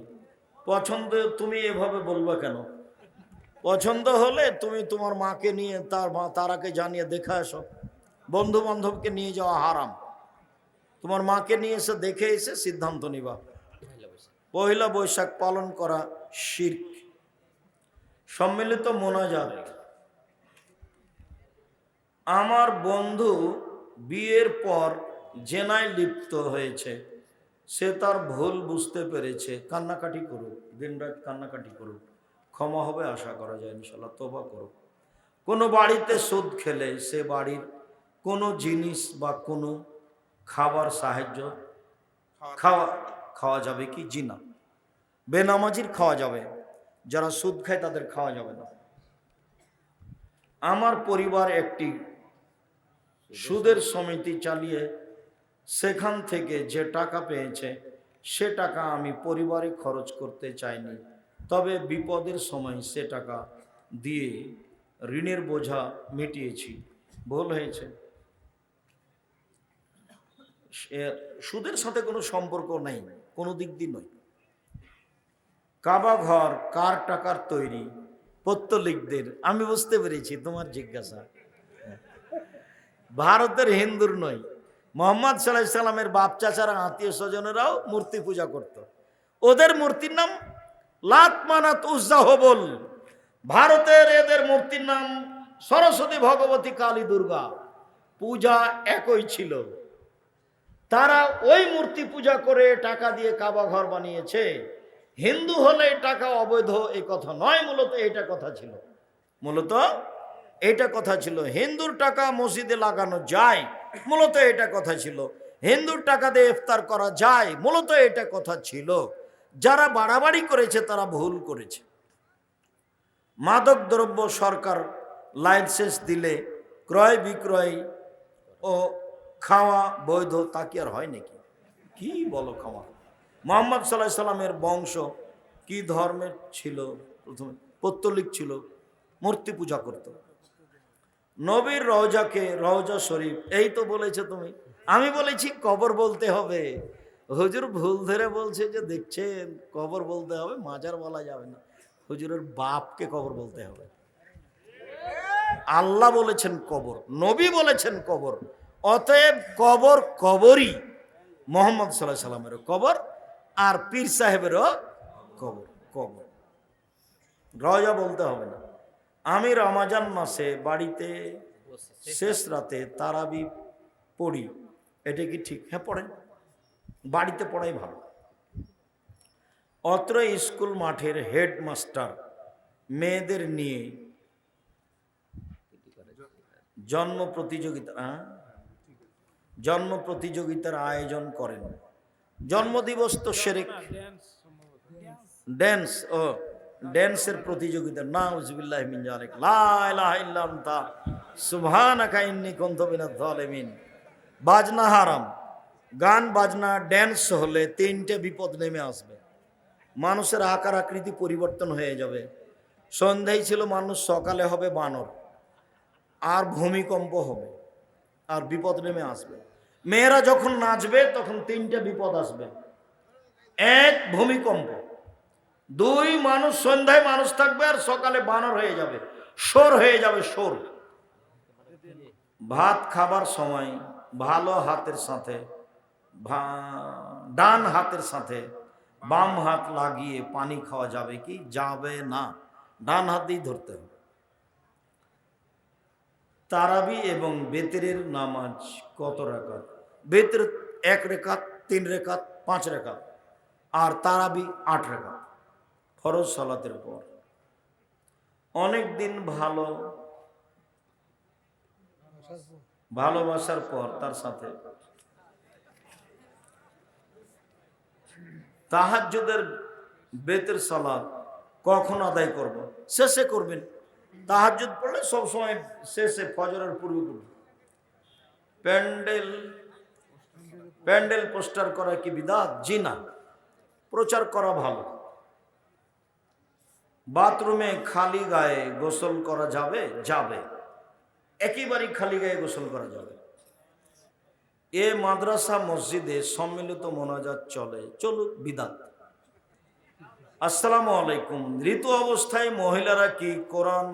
পছন্দ তুমি এভাবে বলবা কেন? পছন্দ হলে তুমি তোমার মাকে নিয়ে তারাকে জানিয়ে দেখে আসো। বন্ধু বান্ধবকে নিয়ে যাওয়া হারাম। তোমার মাকে নিয়ে এসে দেখে এসে সিদ্ধান্ত নিবা। পহেলা বৈশাখ পালন করা শিরক। সম্মিলিত মোনাজাত। আমার বন্ধু বিয়ের পর জেনায় লিপ্ত হয়েছে, সে তার ভুল বুঝতে পেরেছে। কান্নাকাটি করুক, দিনরাত কান্নাকাটি করুক, ক্ষমা হবে আশা করা যায় ইনশাল্লাহ। তওবা করুক। কোনো বাড়িতে সুদ খেলে সে বাড়ির কোনো জিনিস বা কোনো খাবার সাহায্য খাওয়া যাবে কি? জি না। বেনামাজির খাওয়া যাবে, যারা সুদ খায় তাদের খাওয়া যাবে না। আমার পরিবার একটি সুদের সমিতি চালিয়ে সেখান থেকে যে টাকা পেয়েছে সে টাকা আমি পরিবারে খরচ করতে চাইনি, তবে বিপদের সময় সে টাকা দিয়ে ঋণের বোঝা মিটিয়েছি। ভুল হয়েছে। সুদের সাথে কোনো সম্পর্ক নাই, কোনো দিক দিয়ে নয়। কাবা ঘর কার টাকার তৈরি? পত্তলিকদের। আমি বুঝতে পেরেছি তোমার জিজ্ঞাসা। ভারতের হিন্দুর নয়। মোহাম্মদ সাল্লাল্লাহু আলাইহি সাল্লামের বাপ চাচারা আত্মীয় স্বজনেরাও মূর্তি পূজা করত। ওদের মূর্তির নাম লাত মানাত উজ্জা হবল। ভারতের এদের মূর্তির নাম সরস্বতী, ভগবতী, কালী, দুর্গা। পূজা একই ছিল। তারা ওই মূর্তি পূজা করে টাকা দিয়ে কাবা ঘর বানিয়েছে। হিন্দু হলে টাকা অবৈধ এই কথা নয়, মূলত এটা কথা ছিল। মূলত এটা কথা ছিল, হিন্দুর টাকা মসজিদে লাগানো যায়, মূলত এটা কথা ছিল। হিন্দুর টাকা দিয়ে ইফতার করা যায়, মূলত এটা কথা ছিল। যারা বাড়াবাড়ি করেছে তারা ভুল করেছে। মাদক দ্রব্য সরকার লাইসেন্স দিলে ক্রয় বিক্রয় ও খাওয়া বৈধ, তা কি আর হয় নাকি? কি বলো খাওয়া? মুহাম্মদ সাল্লাল্লাহু আলাইহি সাল্লামের বংশ কি ধর্মের ছিল? প্রথমে পৌত্তলিক ছিল, মূর্তি পূজা করত। নবীর রওজাকে রওজা শরীফ, এই তো বলেছে তুমি। আমি বলেছি কবর বলতে হবে। হুজুর ভুল ধরে বলছে যে দেখছেন কবর বলতে হবে, মাজার বলা যাবে না। হুজুরের বাপকে কবর বলতে হবে। আল্লাহ বলেছেন কবর, নবী বলেছেন কবর, অতএব কবর কবরই। মুহাম্মদ সাল্লাল্লাহু আলাইহি সাল্লামেরও কবর, আর পীর সাহেবেরও কবর। কবর রওজা বলতে হবে না। আমি রমজান মাসে বাড়িতে শেষ রাতে তারাবি পড়ি, এটা কি ঠিক? হ্যাঁ পড়েন, বাড়িতে পড়াই ভালো। অত্র স্কুল মাঠের হেডমাস্টার মেয়েদের নিয়ে জন্ম প্রতিযোগিতার আয়োজন করেন। জন্মদিবস তো শিরক, ড্যান্সের প্রতিযোগিতা, নাউযুবিল্লাহি মিন যালিক, লা ইলাহা ইল্লা আনতা সুবহানাকা ইন্নী কুনতু মিনাজ জালিমিন। বাজনা হারাম, গান বাজনা ড্যান্স হলে তিনটে বিপদ নেমে আসবে। মানুষের আকার আকৃতি পরিবর্তন হয়ে যাবে। সন্ধ্যায় ছিল মানুষ, সকালে হবে বানর, আর ভূমিকম্প হবে, আর বিপদ নেমে আসবে। মেয়েরা যখন নাচবে তখন তিনটে বিপদ আসবে। এক, ভূমিকম্প। দুই, মানুষ সন্ধ্যায় মানুষ থাকবে আর সকালে বানর হয়ে যাবে, শোর হয়ে যাবে, শোর। ভাত খাবার সময় ভালো হাতের সাথে ডান হাতের সাথে বাম হাত লাগিয়ে পানি খাওয়া যাবে কি? যাবে না, ডান হাত দিয়ে ধরতে হবে। তারাবি এবং বেতেরের নামাজ কত রাকাত? বেতের 1 রাকাত, 3 রাকাত, 5 রাকাত, আর তারাবি 8 রাকাত ফরজ সালাতের পর। অনেক দিন ভালোবাসার পর তার সাথে তাহাজ্জুদের বেতের সালাত কখন আদায় করব? শেষে করবেন। তাহাজ্জুদ পড়লে সবসময় শেষে, ফজরের পূর্বে করবেন। প্যান্ডেল পোস্টার করা কি বিদআত? জি না, প্রচার করা ভালো। বাথরুমে খালি গায়ে গোসল করা যাবে? যাবে, একেবারে খালি গায়ে গোসল করা যাবে। এ মাদ্রাসা মসজিদে সম্মিলিত মোনাজাত চলুক, বিদআত। আসসালামু আলাইকুম। ঋতু অবস্থায় মহিলারা কি কোরআন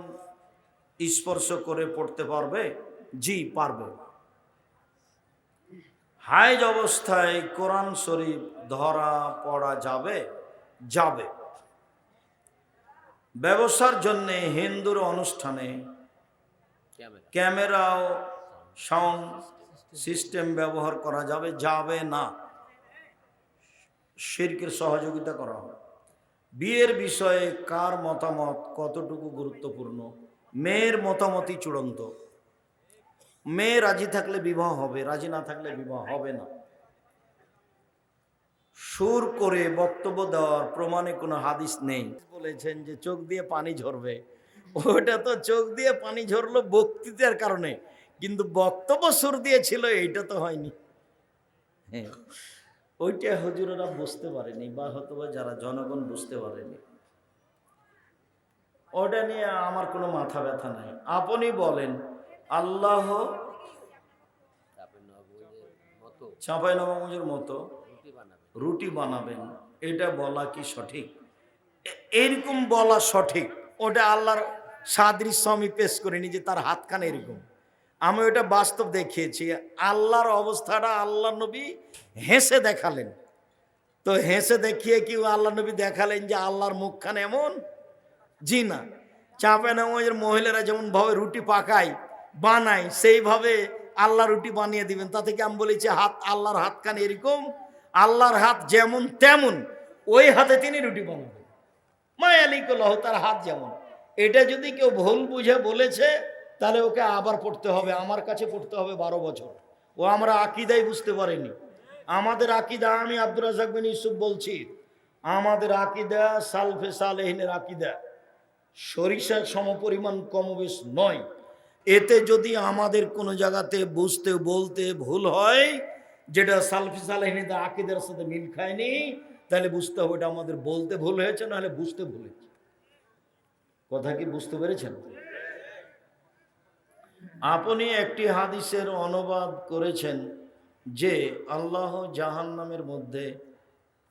স্পর্শ করে পড়তে পারবে? জি পারবে। হায়েজ অবস্থায় কোরআন শরীফ ধরা পড়া যাবে? যাবে। ব্যবসার জন্য হিন্দুর অনুষ্ঠানে ক্যামেরা ও সাউন্ড সিস্টেম ব্যবহার করা যাবে? যাবে না, শিরকের সহযোগিতা করা হবে। বিয়ের বিষয়ে কার মতামত কতটুকু গুরুত্বপূর্ণ? মেয়ের মতামতই চূড়ান্ত। মেয়ে রাজি থাকলে বিবাহ হবে, রাজি না থাকলে বিবাহ হবে না। সুর করে বক্তব্য দেওয়ার প্রমাণে কোনো হাদিস নেই। বলেছেন যে চোখ দিয়ে পানি ঝরবে, ওটা তো চোখ দিয়ে পানি ঝরলো বক্তৃতার কারণে, কিন্তু বক্তব্য সুর দিয়েছিল এইটা তো হয়নি। হ্যাঁ, ওইটা হুজুরেরা বুঝতে পারেনি, বা হয়তো যারা জনগণ বুঝতে পারেনি। ওটা নিয়ে আমার কোনো মাথা ব্যথা নাই। আপনি বলেন আল্লাহ চাঁপাইনবাবগঞ্জের মতো রুটি বানাবেন, এটা বলা কি সঠিক? এরকম বলা সঠিক। ওটা আল্লাহর সাদৃশ্য আমি পেশ করিনি যে তার হাতখানে এরকম। আমি ওটা বাস্তব দেখিয়েছি। আল্লাহর অবস্থাটা আল্লাহ নবী হেসে দেখালেন। তো হেসে দেখিয়ে কি আল্লাহ নবী দেখালেন যে আল্লাহর মুখখান এমন? জি না। চাপে নামাজের মহিলারা যেমন ভাবে রুটি পাকায় বানায় সেইভাবে আল্লাহ রুটি বানিয়ে দিবেন। তা থেকে আমি বলেছি হাত আল্লাহর হাতখানি এরকম, আল্লাহর হাত যেমন তেমন ওই হাতে তিনি রুটি বানাবেন। মায়ালিকুল্লাহ, তার হাত যেমন। এটা যদি কেউ ভুল বুঝে বলেছে তাহলে ওকে আবার পড়তে হবে, আমার কাছে পড়তে হবে 12 বছর। ও আমরা আকিদাই বুঝতে পারিনি। আমাদের আকিদা, আমি আব্দুর রাজ্জাক বিন ইউসুফ বলছি, আমাদের আকিদা সালফে সালেহিনের আকিদা সরিষার সমপরিমাণ কমবেশ নয়। এতে যদি আমাদের কোনো জায়গাতে বুঝতে বলতে ভুল হয় যেটা সালফে সালেহিনের আকিদার সাথে মিল খায়নি, তাহলে বুঝতে হবে এটা আমাদের বলতে ভুল হয়েছে, নাহলে বুঝতে ভুল হয়েছে। কথা কি বুঝতে পেরেছেন? আপনি একটি হাদিসের অনুবাদ করেছেন যে আল্লাহ জাহান্নামের মধ্যে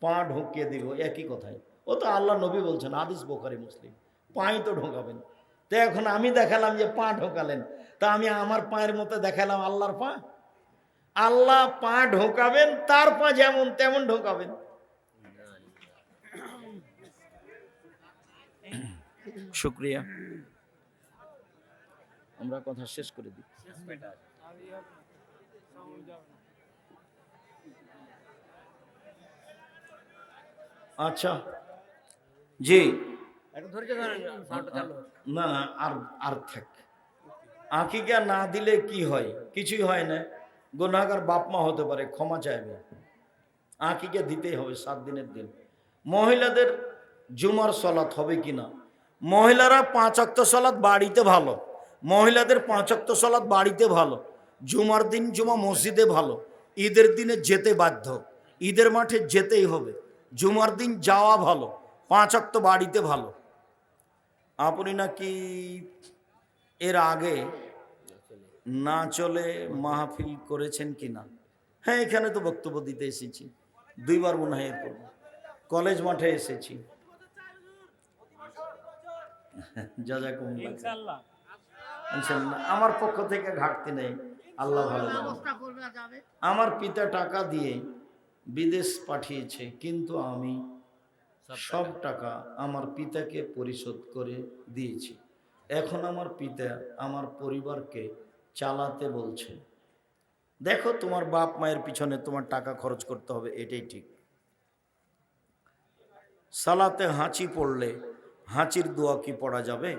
পা ঢুকিয়ে দিব, একই কথাই। ও তো আল্লাহ নবী বলছেন, হাদিস বুখারী মুসলিম, পাই তো ঢোকাবেন। তো এখন আমি দেখালাম যে পা ঢোকালেন, তা আমি আমার পায়ের মতো দেখালাম আল্লাহর পা। আল্লাহ পা ঢোকাবেন, তার পা যেমন তেমন ঢোকাবেন। শুক্রিয়া, আমরা কথা শেষ করে দিই। আচ্ছা জি, না আর আর থাক। আকিকা না দিলে কি হয়? কিছুই হয় না। গুনাহগার বাপ মা হতে পারে, ক্ষমা চাইবে। আকিকা দিতেই হবে 7 দিনের দিন। মহিলাদের জুমার সালাত হবে কিনা? মহিলারা 5 ওয়াক্ত সালাত বাড়িতে ভালো, মহিলাদের 5 ওয়াক্ত সালাত বাড়িতে ভালো। জুমার দিন জুমা মসজিদে ভালো, ঈদের দিনে যেতে বাধ্য, ঈদের মাঠে যেতেই হবে। জুমার দিন যাওয়া ভালো, 5 ওয়াক্ত বাড়িতে ভালো। আপনি নাকি এর আগে না চলে মাহফিল করেছেন কিনা? হ্যাঁ, এখানে তো বক্তব্য দিতে এসেছি 2 বার মনে হয়। এরপর কলেজ মাঠে এসেছি। ইনশাআল্লাহ আমার পক্ষ থেকে ঘাটতি নেই, আল্লাহ ভালো জানে। আমার পিতা টাকা দিয়ে বিদেশ পাঠিয়েছে, কিন্তু আমি সব টাকা আমার পিতাকে পরিশোধ করে দিয়েছি। এখন আমার পিতা আমার পরিবারকে চালাতে বলছে। দেখো, তোমার বাপ মায়ের পিছনে তোমার টাকা খরচ করতে হবে, এটাই ঠিক। সালাতে হাঁচি পড়লে হাঁচির দোয়া কি পড়া যাবে?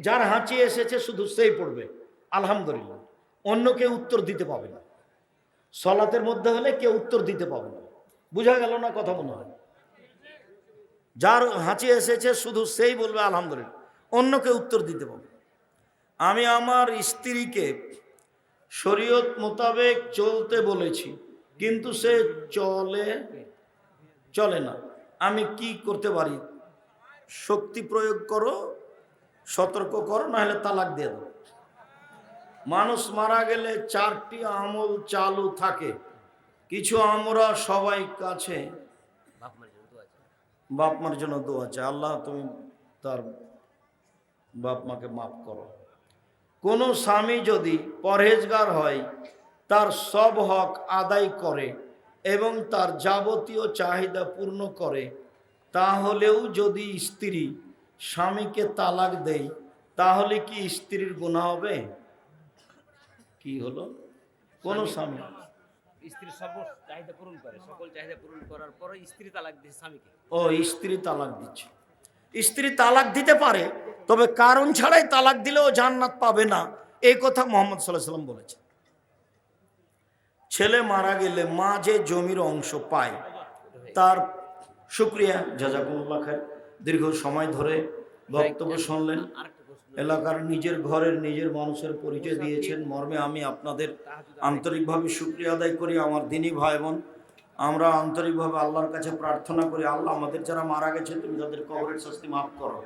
যার হাঁচি এসেছে শুধু সেই পড়বে আলহামদুলিল্লাহ, অন্য কেউ উত্তর দিতে পাবে না। সালাতের মধ্যে হলে কেউ উত্তর দিতে পাবে না। বুঝা গেল না কথা? মনে হয় যার হাঁচি এসেছে শুধু সেই বলবে আলহামদুলিল্লাহ, অন্য কেউ উত্তর দিতে পাবে। আমি আমার স্ত্রীকে শরীয়ত মোতাবেক চলতে বলেছি, কিন্তু সে চলে না। আমি কি করতে পারি? শক্তি প্রয়োগ করো, সতর্ক করো, না হলে তালাক দিয়ে দাও। মানুষ মারা গেলে 4টি আমল চালু থাকে। কিছু আমরা সবাই কাছে বাপ মার জন্য দোয়া চাই, আল্লাহ তুমি তার বাপ মাকে মাফ করো। কোনো স্বামী যদি পরহেজগার হয়, তার সব হক আদায় করে এবং তার যাবতীয় চাহিদা পূর্ণ করে, তাহলেও যদি স্ত্রী স্বামীকে তালাক দেয়, তাহলে কি স্ত্রীর গুনাহ হবে? কি হলো? কোন স্বামী স্ত্রীর সব চাহিদা পূরণ করে, সকল চাহিদা পূরণ করার পরে স্ত্রী তালাক দিচ্ছে স্বামীকে। ও, স্ত্রী তালাক দিচ্ছে। স্ত্রী তালাক দিতে পারে, তবে কারণ ছাড়াই তালাক দিলেও জান্নাত পাবে না, এই কথা মুহাম্মদ সাল্লাল্লাহু আলাইহি ওয়াসাল্লাম বলেছেন। ছেলে মারা গেলে মা যে জমির অংশ পায় তার শুকরিয়া, জাযাকুমুল্লাহ খায়র। দীর্ঘ সময় ধরে বক্তব্য শুনলেন, এলাকার নিজের ঘরের নিজের মানুষের পরিচয় দিয়েছেন, মর্মে আমি আপনাদের আন্তরিকভাবে শুকরিয়া আদায় করি। আমার দিনী ভাই বোন, আমরা আন্তরিকভাবে আল্লাহর কাছে প্রার্থনা করি, আল্লাহ আমাদের যারা মারা গেছে তুমি তাদের কবরের শাস্তি মাফ করো।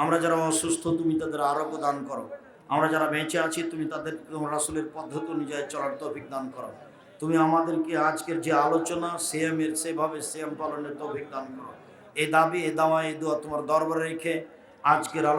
আমরা যারা অসুস্থ তুমি তাদের আরোগ্য দান করো। আমরা যারা বেঁচে আছি তুমি তাদের রাসূলের পদ্ধতি অনুযায়ী চলার তৌফিক দান করো। তুমি আমাদেরকে আজকের যে আলোচনা সিয়ামের, সেভাবে সিয়াম পালনের তৌফিক দান করো। এই দাবি, এই দাওয়া, এই দোয়া তোমার দরবারে রেখে আজকের